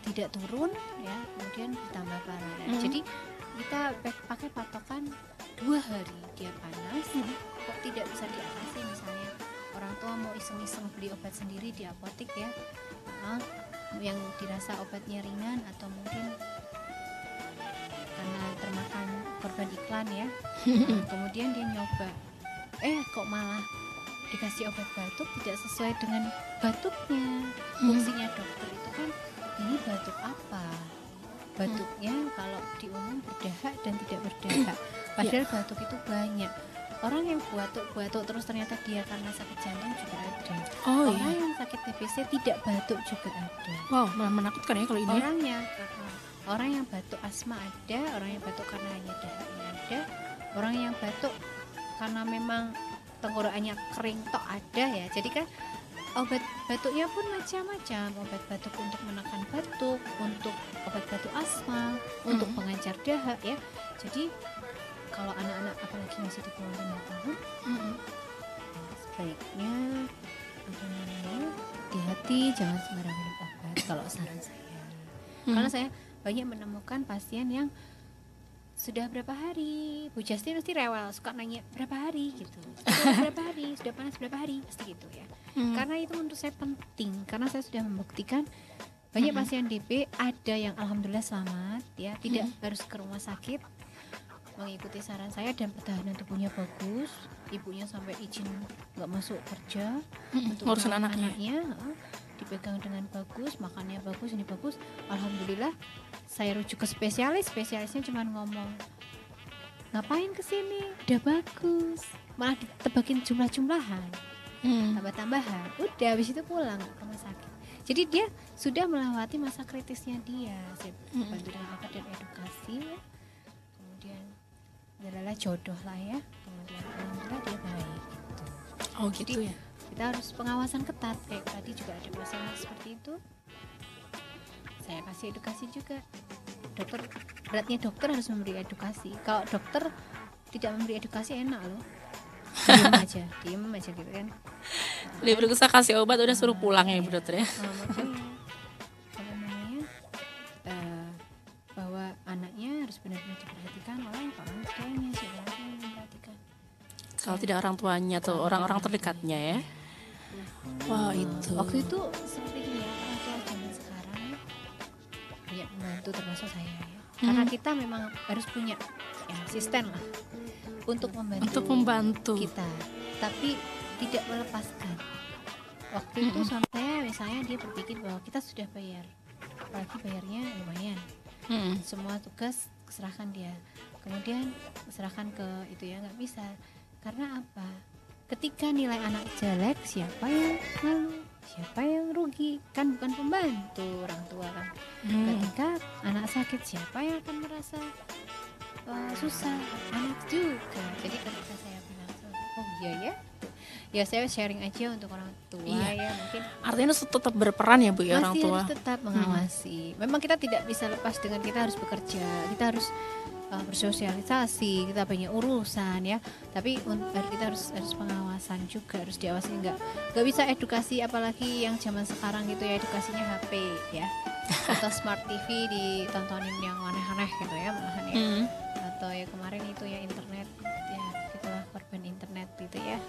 tidak turun ya, kemudian ditambah parah. Jadi kita pakai patokan 2 hari dia panas, kok tidak bisa diatasi, misalnya orang tua mau iseng-iseng beli obat sendiri di apotek ya, yang dirasa obatnya ringan atau mungkin karena termakan korban iklan ya, kemudian dia nyoba, kok malah dikasih obat batuk tidak sesuai dengan batuknya. Fungsinya dokter itu kan, ini batuk apa? Batuknya kalau di umum berdahak dan tidak berdahak, padahal batuk itu banyak. Orang yang batuk terus ternyata dia karena sakit jantung juga ada. Orang yang sakit TBC tidak batuk juga ada.
Wow, malah menakutkan ya kalau ini.
Orang yang batuk asma ada, orang yang batuk karena hanya dahaknya ada, orang yang batuk karena memang tenggorokannya kering tok ada ya. Jadi kan obat batuknya pun macam-macam, obat batuk untuk menekan batuk, untuk obat batuk asma, untuk pengencer dahak ya. Jadi kalau anak-anak apalagi masih di bawah 5 tahun, sebaiknya hati-hati, jangan sembarangan minum obat kalau saran saya. Karena saya banyak menemukan pasien yang sudah berapa hari? Bu Justin pasti rewel, suka nanya berapa hari gitu. Sudah berapa hari? Sudah panas berapa hari? Pasti gitu ya. Karena itu menurut saya penting, karena saya sudah membuktikan banyak pasien DB ada yang alhamdulillah selamat ya, tidak harus ke rumah sakit, mengikuti saran saya dan pertahanan tubuhnya bagus, ibunya sampai izin nggak masuk kerja untuk
ngurusin anaknya,
dipegang dengan bagus, makannya bagus, ini bagus, alhamdulillah. Saya rujuk ke spesialisnya cuma ngomong ngapain kesini, udah bagus, malah ditebakin jumlah-jumlahan, tambah-tambahan, udah habis itu pulang ke rumah sakit. Jadi dia sudah melewati masa kritisnya dia. Saya bantu dengan apa dan edukasi ya. Kemudian adalah jodoh lah ya. Kemudian alhamdulillah dia baik gitu.
Oh gitu. Jadi, ya.
Kita harus pengawasan ketat, kayak tadi juga ada masalah seperti itu. Saya kasih edukasi juga. Beratnya dokter harus memberi edukasi. Kalau dokter tidak memberi edukasi enak loh. Diem aja gitu kan.
Diperiksa kasih obat udah suruh pulang ya Bu Dokter ya.
Apa namanya? Bahwa anaknya harus benar-benar diperhatikan oleh orang tuanya, siapa yang memperhatikan.
Kalau tidak orang tuanya atau orang-orang terdekatnya ya. Wah itu.
Waktu itu seperti ini ya, orang tua zaman sekarang ya, banyak membantu termasuk saya ya. Karena kita memang harus punya asisten lah untuk membantu kita, tapi tidak melepaskan. Waktu itu suami saya misalnya dia berpikir bahwa kita sudah bayar, apalagi bayarnya lumayan, semua tugas serahkan dia, kemudian serahkan ke itu ya, nggak bisa. Karena apa? Ketika nilai anak jelek, siapa yang malu? Siapa yang rugi? Kan bukan pembantu, orang tua kan. Ketika anak sakit, siapa yang akan merasa susah? Anak juga. Jadi ketika saya bilang, oh iya ya saya sharing aja untuk orang tua ya, mungkin
artinya tetap berperan ya Bu ya, orang tua
harus tetap mengawasi. Memang kita tidak bisa lepas dengan kita harus bekerja, kita harus bersosialisasi, kita banyak urusan ya, tapi kita harus pengawasan juga, harus diawasi. Nggak bisa edukasi apalagi yang zaman sekarang gitu ya, edukasinya HP ya atau smart TV ditontonin yang aneh-aneh gitu ya malahan ya. Atau ya kemarin itu ya internet ya, gitulah, korban internet gitu ya.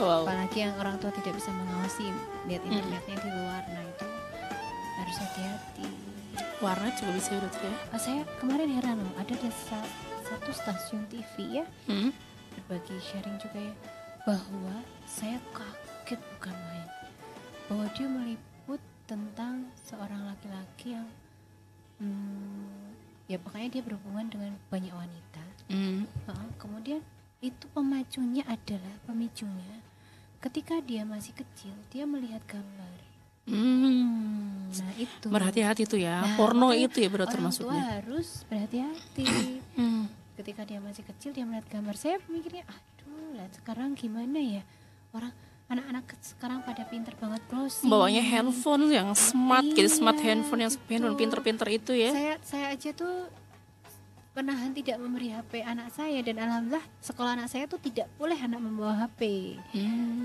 Apalagi yang orang tua tidak bisa mengawasi, lihat internetnya di luar, nah itu harus hati-hati.
Warna juga bisa udah ya.
Saya kemarin heran loh, ada satu stasiun TV ya, berbagi sharing juga ya, bahwa saya kaget bukan main, bahwa dia meliput tentang seorang laki-laki yang ya pokoknya dia berhubungan dengan banyak wanita. Kemudian itu pemicunya ketika dia masih kecil dia melihat gambar. Nah itu
berhati-hati tuh ya, porno itu ya bro termasuknya.
Orang tua harus berhati-hati. Ketika dia masih kecil dia melihat gambar, saya mikirnya aduh lah sekarang gimana ya, orang anak-anak sekarang pada pinter banget browsing,
bawanya handphone yang smart gitu, smart handphone yang pinter-pinter itu ya.
Saya aja tuh penahan tidak memberi HP anak saya, dan alhamdulillah sekolah anak saya tuh tidak boleh anak membawa HP.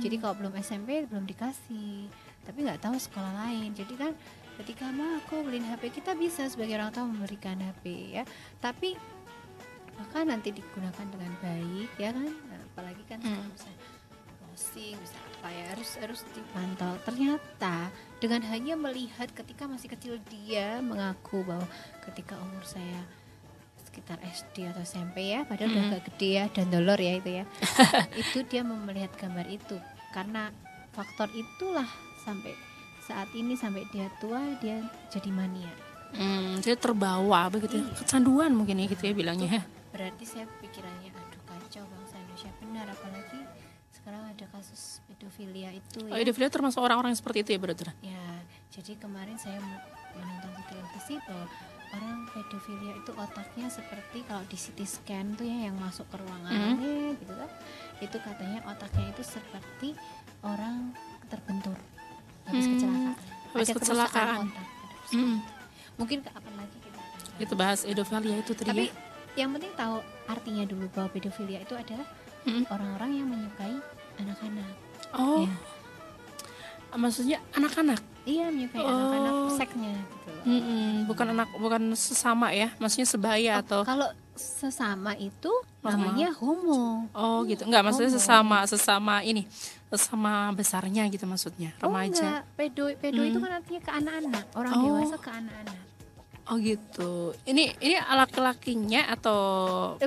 Jadi kalau belum SMP belum dikasih, tapi nggak tahu sekolah lain. Jadi kan ketika aku beliin HP, kita bisa sebagai orang tua memberikan HP ya, tapi maka nanti digunakan dengan baik ya kan. Nah, apalagi kan bisa browsing, bisa apa ya, harus dipantau. Ternyata dengan hanya melihat ketika masih kecil, dia mengaku bahwa ketika umur saya sekitar SD atau SMP ya, padahal udah agak gede ya dan dolor ya itu ya. Itu dia melihat gambar itu, karena faktor itulah sampai saat ini, sampai dia tua dia jadi mania.
Dia terbawa begitu, kecanduan mungkin ya gitu ya bilangnya.
Berarti saya pikirannya aduh kacau bangsa Indonesia, benar, apalagi sekarang ada kasus pedofilia itu.
Pedofilia termasuk orang-orang yang seperti itu ya brother?
Ya, jadi kemarin saya menonton di televisi bahwa orang pedofilia itu otaknya seperti kalau di CT scan tuh ya, yang masuk ke ruangan gitu kan, itu katanya otaknya itu seperti orang terbentur habis kecelakaan. Otak, mungkin kapan lagi kita
itu bahas pedofilia itu tadi.
Tapi yang penting tahu artinya dulu bahwa pedofilia itu adalah orang-orang yang menyukai anak-anak. Ya.
Maksudnya anak-anak?
Iya, menyukai anak-anak, seksnya gitu.
Bukan sesama ya, maksudnya sebaya atau?
sesama itu
Normal.
namanya homo.
Oh gitu, enggak maksudnya
Homo.
sesama besarnya gitu maksudnya,
Oh
remaja.
enggak, pedo itu kan artinya ke anak-anak, orang
Oh.
dewasa ke anak-anak.
Oh gitu. Ini laki-lakinya atau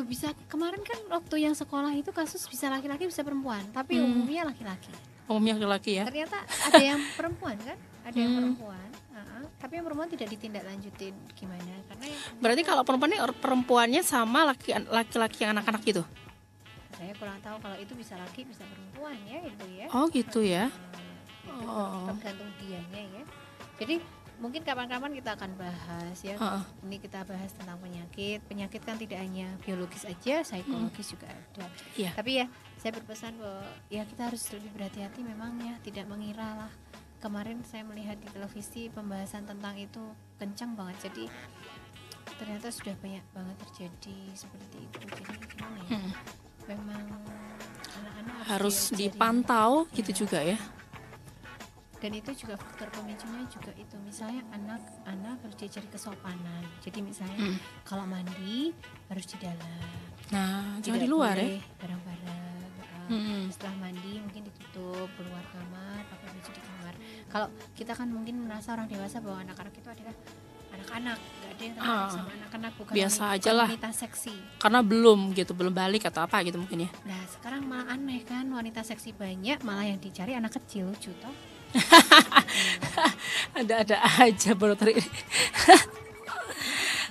Bisa kemarin kan waktu yang sekolah itu kasus bisa laki-laki bisa perempuan, tapi umumnya laki-laki.
umumnya laki-laki ya?
Ternyata ada yang perempuan kan, ada yang perempuan, tapi yang perempuan tidak ditindaklanjutin gimana? Karena
Berarti kalau perempuannya sama laki-laki anak-anak gitu?
saya kurang tahu kalau itu bisa laki bisa perempuan ya itu ya.
Oh gitu ya?
Itu
Oh.
tergantung dianya ya. Jadi mungkin kapan-kapan kita akan bahas ya. Ini kita bahas tentang penyakit. Penyakit kan tidak hanya biologis aja, psikologis juga ada.
Iya.
Tapi ya saya berpesan bahwa ya kita harus lebih berhati-hati memang ya, tidak mengira lah. Kemarin saya melihat di televisi pembahasan tentang itu kencang banget. Jadi ternyata sudah banyak banget terjadi seperti itu. Jadi gimana ya? Memang anak-anak
Harus
diajari.
dipantau gitu juga ya?
Dan itu juga faktor pemicunya juga itu, misalnya anak harus diajari kesopanan. Jadi misalnya kalau mandi harus di dalam,
Nah, jangan
tidak
di luar ya?
boleh bareng-bareng. Setelah mandi mungkin ditutup, keluar kamar pakai baju di kamar. Kalau kita kan mungkin merasa orang dewasa bahwa anak-anak itu adalah anak-anak, nggak ada yang tertarik sama anak-anak, bukan
biasa aja lah.
wanita seksi.
Karena belum balik atau apa gitu mungkin ya?
Nah sekarang malah aneh kan, wanita seksi banyak, malah yang dicari anak kecil, lucu toh.
Ada aja baru ini.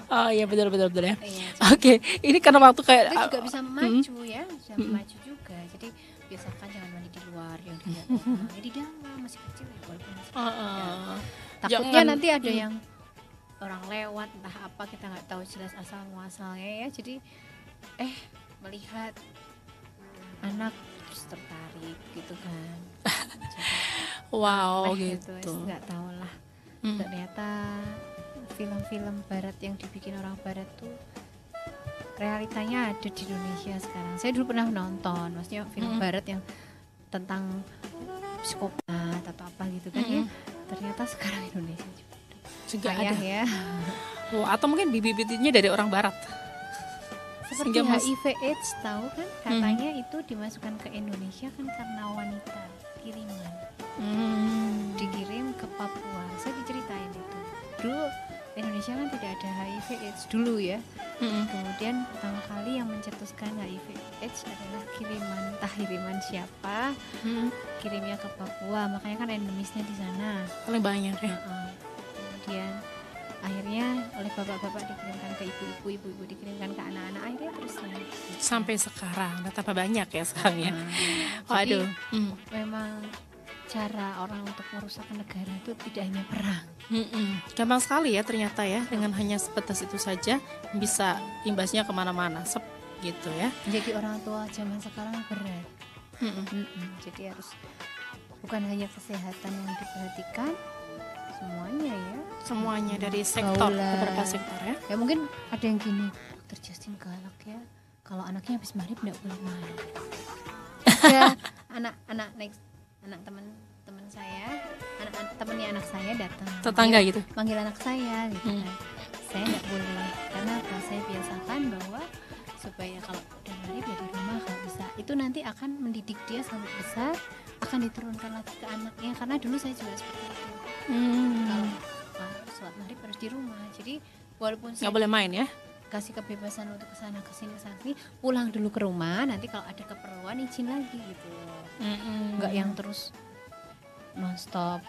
Oh iya benar ya.
Iya,
Oke, ini karena waktu kayak
itu juga bisa memacu ya, bisa memacu juga. Jadi biasakan jangan mandi di luar, yang dilihat orang. Ya di dalam masih kecil ya, walaupun masih kecil. Takutnya
Jangan-
nanti ada yang orang lewat entah apa, kita nggak tahu jelas asal muasalnya ya. Jadi melihat anak terus tertarik gitu kan.
wow
Jadi,
gitu.
nggak tahu lah. Ternyata film-film barat yang dibikin orang barat tuh realitanya ada di Indonesia sekarang. Saya dulu pernah nonton, maksudnya film barat yang tentang psikopat atau apa gitu kan ya. Ternyata sekarang Indonesia
Juga
payah
ada.
ya.
Oh, atau mungkin bibit-bibitnya dari orang barat.
Seperti
Sehingga
HIV AIDS tahu kan, katanya itu dimasukkan ke Indonesia kan karena wanita kiriman. Dikirim ke Papua. Saya diceritain itu. Dulu Indonesia kan tidak ada HIV AIDS dulu ya. Kemudian pertama kali yang mencetuskan HIV AIDS adalah kiriman, entah kiriman siapa, kirimnya ke Papua, makanya kan endemisnya di sana.
Paling banyak ya.
Kemudian akhirnya oleh bapak-bapak dikirimkan ke ibu-ibu dikirimkan ke anak-anak, akhirnya terus
Sampai sekarang udah tambah banyak ya sekarang ya. Waduh.
Memang cara orang untuk merusak negara itu tidak hanya perang.
Gampang sekali ya ternyata ya, dengan hanya sebatas itu saja bisa imbasnya kemana-mana, gitu ya.
Jadi orang tua zaman sekarang berat. Jadi harus bukan hanya kesehatan yang diperhatikan, semuanya ya.
Semuanya dari sektor,
Gaulan.
beberapa sektor ya.
Ya mungkin ada yang gini, Dokter Justin galak ya, kalau anaknya habis maghrib nggak boleh main. Ya anak teman saya, temennya anak saya datang.
Tetangga gitu.
Manggil anak saya gitu kan. Saya nggak boleh, karena apa? Saya biasakan bahwa supaya kalau udah maghrib ya di rumah kalau bisa. Itu nanti akan mendidik dia sampai besar, akan diturunkan lagi ke anaknya. Karena dulu saya juga seperti itu. Kalau sholat maghrib harus di rumah. Jadi walaupun saya
Nggak boleh main ya.
kasih kebebasan untuk kesana kesini pulang dulu ke rumah, nanti kalau ada keperluan izin lagi gitu. Nggak yang terus nonstop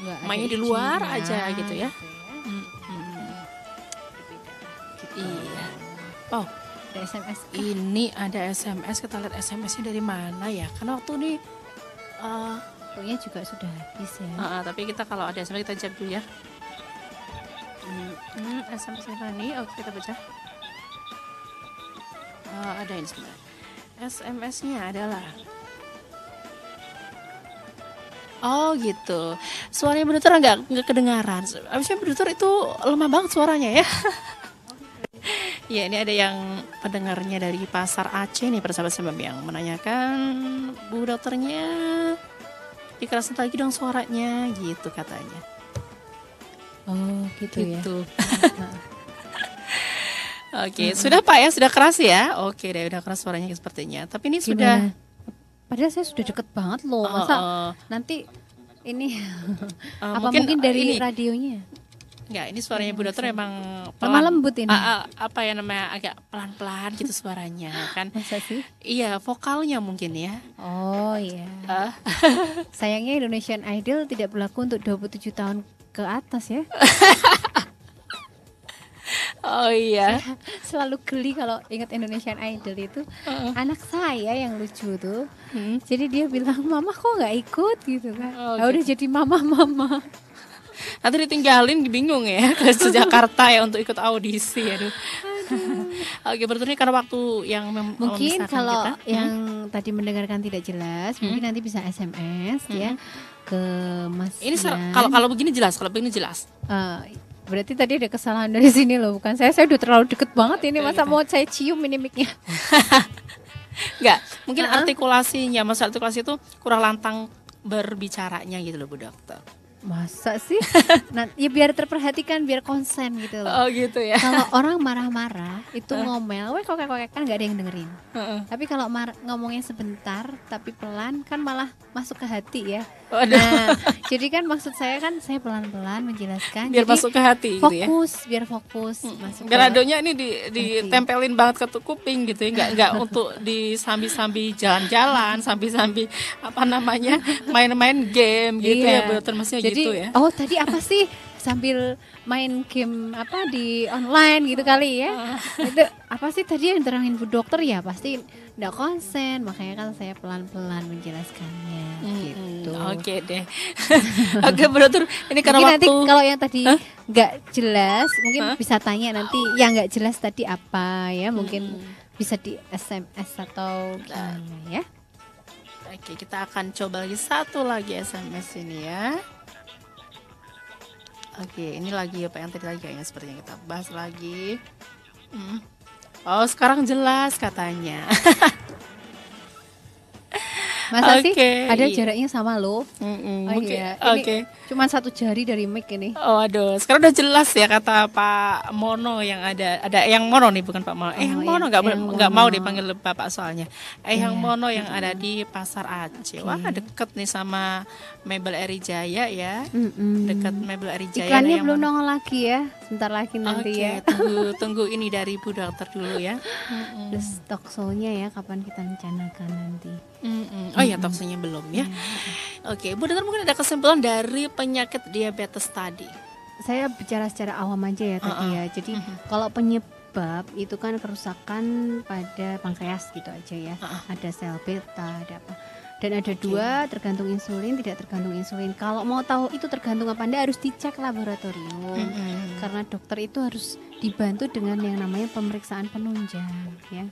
nggak ada
Mainnya di luar
izinnya,
aja gitu ya.
Gitu.
Iya. Oh,
Ada SMS
ini ada SMS. Kita lihat SMS-nya dari mana ya? Karena waktu ini
waktunya juga sudah habis ya.
tapi kita kalau ada SMS kita jawab dulu ya. SMS ini, oke kita baca. Ada ini sebenarnya. SMS-nya adalah oh gitu. Suaranya Brutur nggak kedengaran. Abisnya Brutur itu lemah banget suaranya ya. Ya ini ada yang pendengarnya dari Pasar Aceh nih, persahabat-sahabat yang menanyakan, Bu dokternya dikerasin lagi dong suaranya gitu katanya.
Oh gitu ya.
Oke, sudah Pak ya, sudah keras ya. Oke deh, udah keras suaranya sepertinya. Tapi ini sudah.
Padahal saya sudah deket banget loh. Masa nanti ini apa mungkin dari
ini,
radionya?
Enggak, ini suaranya Bu Dokter emang
lemah lembut ini.
Apa ya namanya, agak pelan-pelan gitu suaranya kan.
Masa sih?
Iya, vokalnya mungkin ya.
Oh iya. Sayangnya Indonesian Idol tidak berlaku untuk 27 tahun ke atas ya.
Oh iya.
Selalu geli kalau ingat Indonesian Idol itu. Anak saya yang lucu tuh. Jadi dia bilang, "Mama kok nggak ikut?" gitu kan. Udah jadi mama.
Nanti ditinggalin, bingung ya ke Jakarta ya untuk ikut audisi. Aduh. Oke, berarti karena waktu yang
mungkin kalau kita, yang tadi mendengarkan tidak jelas, mungkin nanti bisa SMS ya ke Mas.
Ini kalau begini jelas, kalau begini jelas.
Berarti tadi ada kesalahan dari sini loh, bukan saya. Saya udah terlalu deket banget ini, masa mau saya cium ini mic-nya.
Enggak, mungkin artikulasinya, masa artikulasi itu kurang lantang berbicaranya gitu loh Bu Dokter.
Masa sih? Nah, ya biar terperhatikan, biar konsen gitu loh.
Oh gitu ya.
Kalau orang marah-marah itu ngomel, kok kan nggak ada yang dengerin. Tapi kalau ngomongnya sebentar tapi pelan kan malah masuk ke hati ya. Nah, jadi kan maksud saya kan saya pelan-pelan menjelaskan.
Biar jadi masuk ke hati
fokus,
gitu ya.
Biar fokus.
Biar radionya ini ditempelin banget ke kuping gitu ya. Nggak untuk disambi-sambi jalan-jalan, sambi-sambi apa namanya main-main game gitu ya. Termasuknya
jadi,
gitu ya.
Oh tadi apa sih? Sambil main game apa di online gitu kali ya. Itu apa sih tadi yang terangin Bu Dokter ya, pasti enggak konsen, makanya kan saya pelan-pelan menjelaskannya gitu.
Oke deh. Oke Bu Dokter, ini karena
mungkin
waktu
nanti kalau yang tadi enggak jelas mungkin bisa tanya nanti yang enggak jelas tadi apa ya, mungkin bisa di SMS atau gimana ya.
Oke, kita akan coba lagi satu lagi SMS ini ya. Oke, ini lagi apa yang tadi lagi kayaknya seperti yang kita bahas lagi. Oh, sekarang jelas katanya.
Masa sih ada jaraknya sama lo?
Oke.
Cuma satu jari dari mic ini.
Oh aduh, sekarang udah jelas ya kata Pak Mono yang ada yang Mono nih, bukan Pak Mono. Yang Mono nggak mau dipanggil Bapak soalnya. Yang Mono yang ada di Pasar Aceh. Wah, deket nih sama Mebel Erijaya ya. Dekat Mebel Erijaya.
Iklannya belum nongol lagi ya. Sebentar lagi nanti ya.
Tunggu ini dari Bu Dokter dulu ya.
Terus talk show-nya ya kapan kita rencanakan nanti.
Oh ya, talk show-nya belum ya. Oke, Bu Dokter mungkin ada kesimpulan dari penyakit diabetes tadi.
Saya bicara secara awam aja ya tadi ya. Jadi kalau penyebab itu kan kerusakan pada pankreas gitu aja ya. Ada sel beta, ada apa. Dan ada dua, tergantung insulin, tidak tergantung insulin. Kalau mau tahu itu tergantung apa Anda harus dicek laboratorium. Karena dokter itu harus dibantu dengan yang namanya pemeriksaan penunjang ya.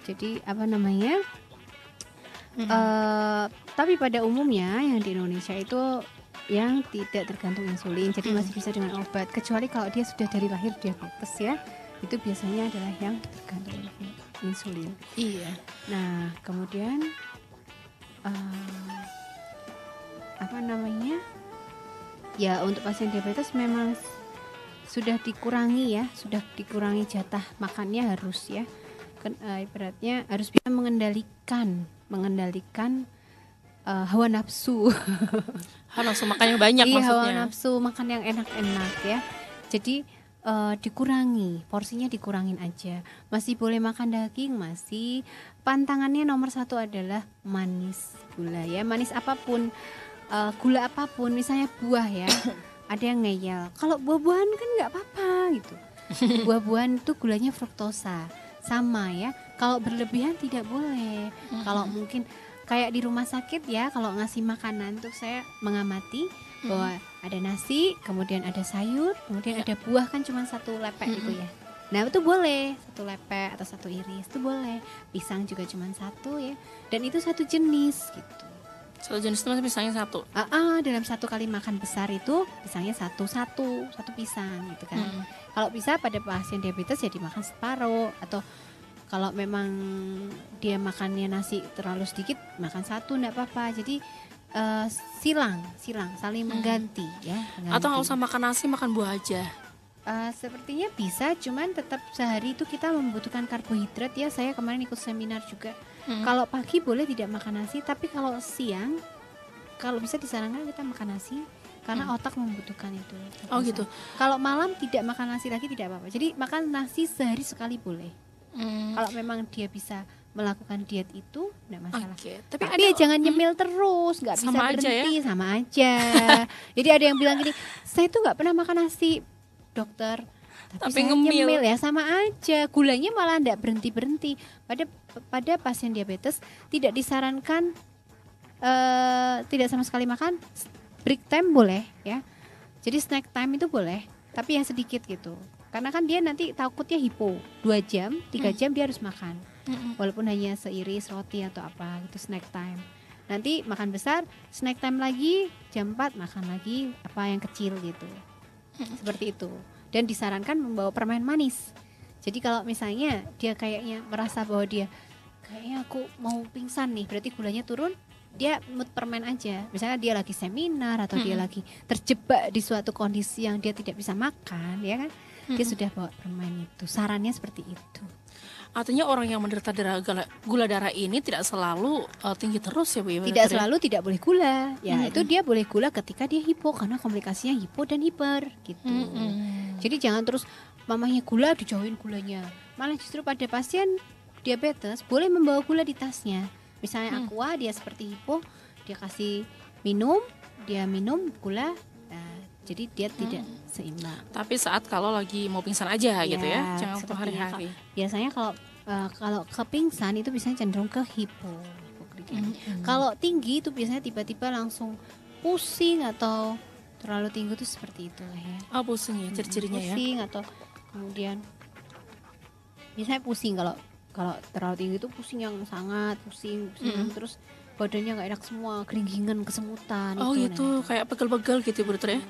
Jadi apa namanya? Tapi pada umumnya yang di Indonesia itu yang tidak tergantung insulin, jadi masih bisa dengan obat. Kecuali kalau dia sudah dari lahir diabetes ya, itu biasanya adalah yang tergantung insulin.
Iya.
Nah kemudian apa namanya? Ya untuk pasien diabetes memang sudah dikurangi ya, sudah dikurangi jatah makannya harus ya. Ibaratnya harus bisa mengendalikan hawa nafsu.
Hawa nafsu makannya banyak maksudnya.
Hawa nafsu makan yang enak-enak ya. Jadi dikurangi, porsinya dikurangin aja. Masih boleh makan daging, masih. Pantangannya nomor 1 adalah manis gula ya. Manis apapun, gula apapun, misalnya buah ya. Ada yang ngeyel. Kalau buah-buahan kan nggak apa-apa gitu. Buah-buahan itu gulanya fruktosa. Sama ya. Kalau berlebihan tidak boleh. Kalau mungkin kayak di rumah sakit ya, kalau ngasih makanan tuh saya mengamati bahwa ada nasi, kemudian ada sayur, kemudian ada buah kan cuma 1 lepek gitu ya. Nah itu boleh 1 lepek atau 1 iris itu boleh. Pisang juga cuma 1 ya. Dan itu 1 jenis gitu.
1 jenis itu masih pisangnya 1.
Dalam 1 kali makan besar itu pisangnya 1 pisang gitu kan. Kalau bisa pada pasien diabetes ya dimakan separuh, atau kalau memang dia makannya nasi terlalu sedikit makan 1 enggak apa-apa. Jadi silang saling mengganti ya.
Atau nggak usah makan nasi, makan buah aja.
Sepertinya bisa, cuman tetap sehari itu kita membutuhkan karbohidrat ya. Saya kemarin ikut seminar juga. Kalau pagi boleh tidak makan nasi, tapi kalau siang, kalau bisa disarankan kita makan nasi karena otak membutuhkan itu.
Oh gitu.
Kalau malam tidak makan nasi lagi tidak apa-apa. Jadi makan nasi sehari sekali boleh. Kalau memang dia bisa melakukan diet itu tidak masalah.
Tapi
ya jangan nyemil terus, nggak bisa berhenti, ya? Sama aja. Jadi ada yang bilang gini, saya tuh nggak pernah makan nasi, dokter. Tapi saya nyemil ya, sama aja. Gulanya malah nggak berhenti. Pada pasien diabetes tidak disarankan tidak sama sekali makan. Break time boleh ya. Jadi snack time itu boleh, tapi yang sedikit gitu. Karena kan dia nanti takutnya hipo. 2 jam, 3 jam dia harus makan. Walaupun hanya seiris roti atau apa, itu snack time. Nanti makan besar, snack time lagi, jam 4 makan lagi apa yang kecil gitu. Seperti itu. Dan disarankan membawa permen manis. Jadi kalau misalnya dia kayaknya merasa bahwa dia kayaknya aku mau pingsan nih, berarti gulanya turun, dia mood permen aja. Misalnya dia lagi seminar atau dia lagi terjebak di suatu kondisi yang dia tidak bisa makan, ya kan? Dia sudah bawa permen itu. Sarannya seperti itu.
Artinya orang yang menderita gula darah ini tidak selalu tinggi terus ya Bu ya?
Tidak selalu tidak boleh gula. Ya itu dia boleh gula ketika dia hipo, karena komplikasinya hipo dan hiper gitu. Jadi jangan terus mamanya gula dijauhin gulanya. Malah justru pada pasien diabetes boleh membawa gula di tasnya. Misalnya aqua, dia seperti hipo, dia kasih minum, dia minum gula. Jadi dia tidak seimbang.
Tapi saat kalau lagi mau pingsan aja gitu ya, jangan untuk hari-hari.
Biasanya kalau ke pingsan itu biasanya cenderung ke Kalau tinggi itu biasanya tiba-tiba langsung pusing atau terlalu tinggi itu seperti itu lah ya.
Oh pusing ya, ciri-cirinya ya.
Pusing atau kemudian biasanya pusing kalau terlalu tinggi itu pusing yang sangat pusing. Terus badannya nggak enak semua, keringgingan, kesemutan.
Oh itu kayak pegel-pegel gitu Bu dokter ya.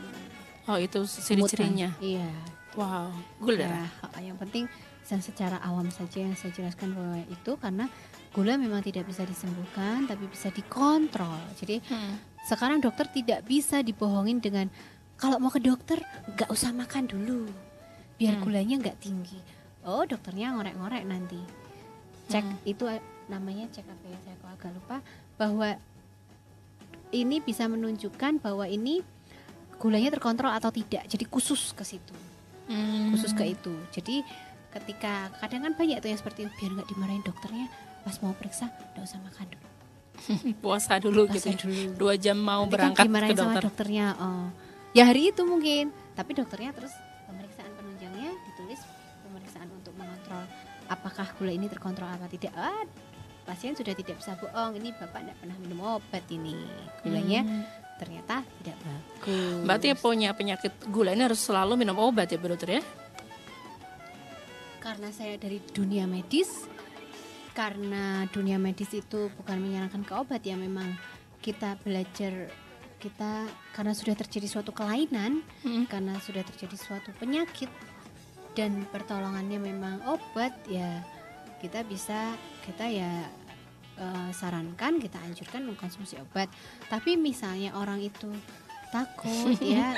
Oh itu ciri-cirinya.
Iya.
Wow, gula darah.
Yang penting secara awam saja yang saya jelaskan bahwa itu karena gula memang tidak bisa disembuhkan tapi bisa dikontrol. Jadi sekarang dokter tidak bisa dibohongin dengan kalau mau ke dokter nggak usah makan dulu biar gulanya nggak tinggi. Oh dokternya ngorek-ngorek nanti. Cek itu namanya cek apa ya, saya agak lupa, bahwa ini bisa menunjukkan bahwa ini gulanya terkontrol atau tidak. Jadi khusus ke situ, khusus ke itu. Jadi ketika kadang kan banyak tuh yang seperti biar nggak dimarahin dokternya pas mau periksa nggak usah makan dulu.
Puasa dulu gitu. 2 jam mau nanti berangkat kan ke dokter.
Sama dokternya. Ya hari itu mungkin, tapi dokternya terus pemeriksaan penunjangnya ditulis pemeriksaan untuk mengontrol apakah gula ini terkontrol apa tidak. Pasien sudah tidak bisa bohong, ini bapak tidak pernah minum obat ini, gulanya ternyata tidak bagus.
Berarti punya penyakit gula ini harus selalu minum obat ya Bu dokter ya?
Karena saya dari dunia medis, karena dunia medis itu bukan menyarankan ke obat ya, memang kita belajar, kita karena sudah terjadi suatu kelainan, karena sudah terjadi suatu penyakit dan pertolongannya memang obat ya, kita sarankan, kita anjurkan mengkonsumsi obat. Tapi misalnya orang itu takut ya,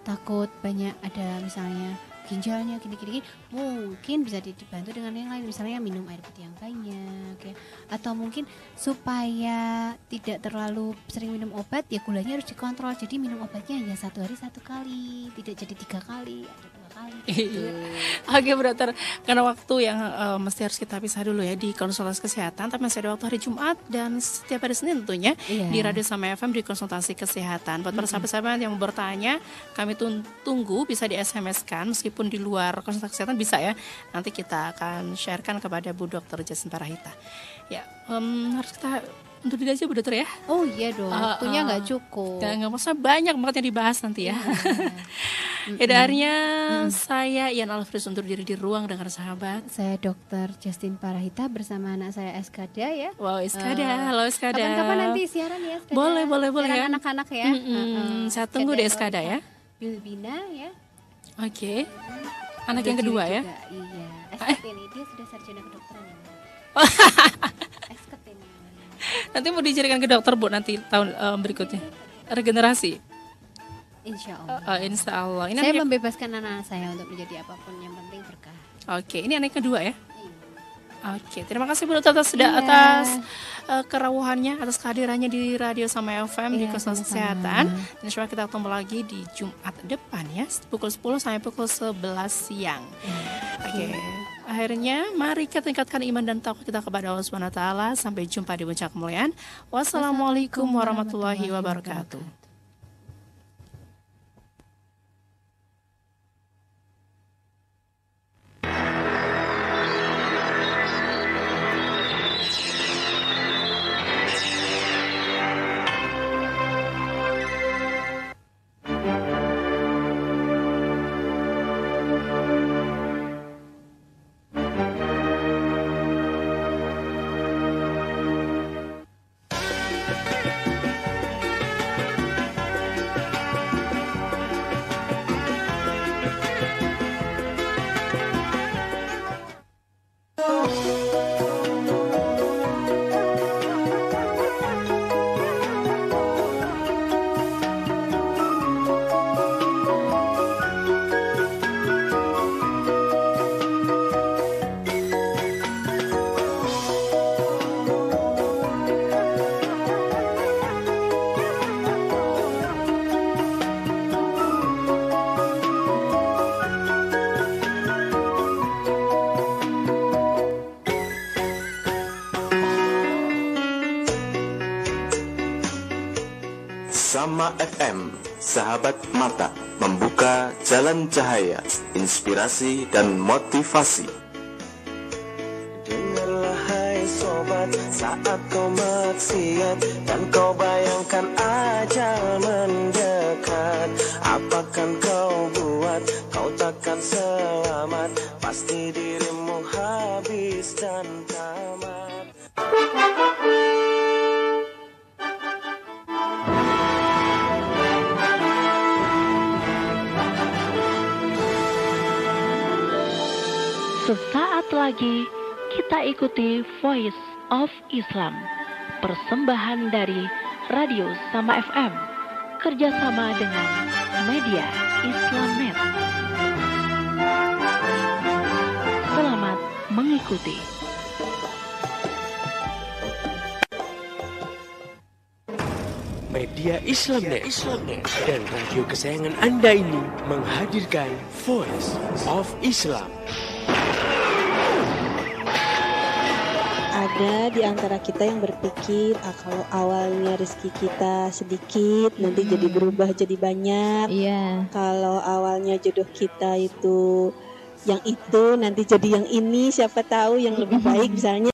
takut banyak ada misalnya ginjalnya gini-gini, mungkin bisa dibantu dengan yang lain, misalnya minum air putih yang banyak ya. Atau mungkin supaya tidak terlalu sering minum obat ya gulanya harus dikontrol, jadi minum obatnya hanya 1 hari 1 kali, tidak jadi 3 kali atau 2 kali gitu.
Oke Bu dokter, karena waktu yang mesti harus kita pisah dulu ya di konsultasi kesehatan, tapi masih ada waktu hari Jumat dan setiap hari Senin tentunya di Radio Sama FM di konsultasi kesehatan. Buat para sahabat-sahabat yang mau bertanya, kami tunggu, bisa di SMS kan, meskipun di luar konsultasi kesehatan bisa ya. Nanti kita akan sharekan kepada Bu Dokter Jasmine Parahita. Ya, harus kita untuk diri aja Bu Dokter ya.
Oh iya dong, waktunya nggak cukup.
Nggak masalah, banyak banget yang dibahas nanti ya. Edarnya saya Ian Alfris untuk diri di ruang dengar sahabat.
Saya Dokter Jasmine Parahita bersama anak saya Eskada ya.
Wow Eskada, halo Eskada.
Kapan-kapan nanti siaran ya Eskada.
Boleh ya.
Anak-anak ya.
Saya tunggu deh Eskada ya.
Bilbina ya.
Oke. Anak yang kedua ya.
Iya. Eskat ini dia sudah sarjana kedokteran ya. Eskat ini.
Nanti mau dijadikan ke dokter Bu nanti tahun berikutnya. Regenerasi.
Insya Allah.
Insya Allah. Ini
Saya membebaskan anak saya untuk menjadi apapun, yang penting berkah.
Oke, ini anak kedua ya? Oke, terima kasih Bu Dokter atas kerawuhannya, atas kehadirannya di Radio Sama FM di Konsultasi Kesehatan. Insya Allah kita ketemu lagi di Jumat depan ya, pukul 10 sampai pukul 11 siang. Oke, akhirnya mari kita tingkatkan iman dan takwa kita kepada Allah Subhanahu wa taala. Sampai jumpa di puncak kemuliaan. Wassalamualaikum warahmatullahi wabarakatuh.
Sama FM, sahabat mata, membuka jalan cahaya, inspirasi dan motivasi. Dengarlah hai sobat, saat kau maksiat dan kau bayangkan ajal mendekat, apakan kau buat, kau takkan selamat, pasti dirimu habis dan tamat.
Sesaat lagi kita ikuti Voice of Islam, persembahan dari Radio Sama FM, kerjasama dengan Media Islamnet. Selamat mengikuti.
Media Islamnet dan radio kesayangan Anda ini menghadirkan Voice of Islam.
Ada di antara kita yang berpikir kalau awalnya rezeki kita sedikit nanti jadi berubah jadi banyak.
Iya.
Kalau awalnya jodoh kita itu yang itu nanti jadi yang ini, siapa tahu yang lebih baik misalnya.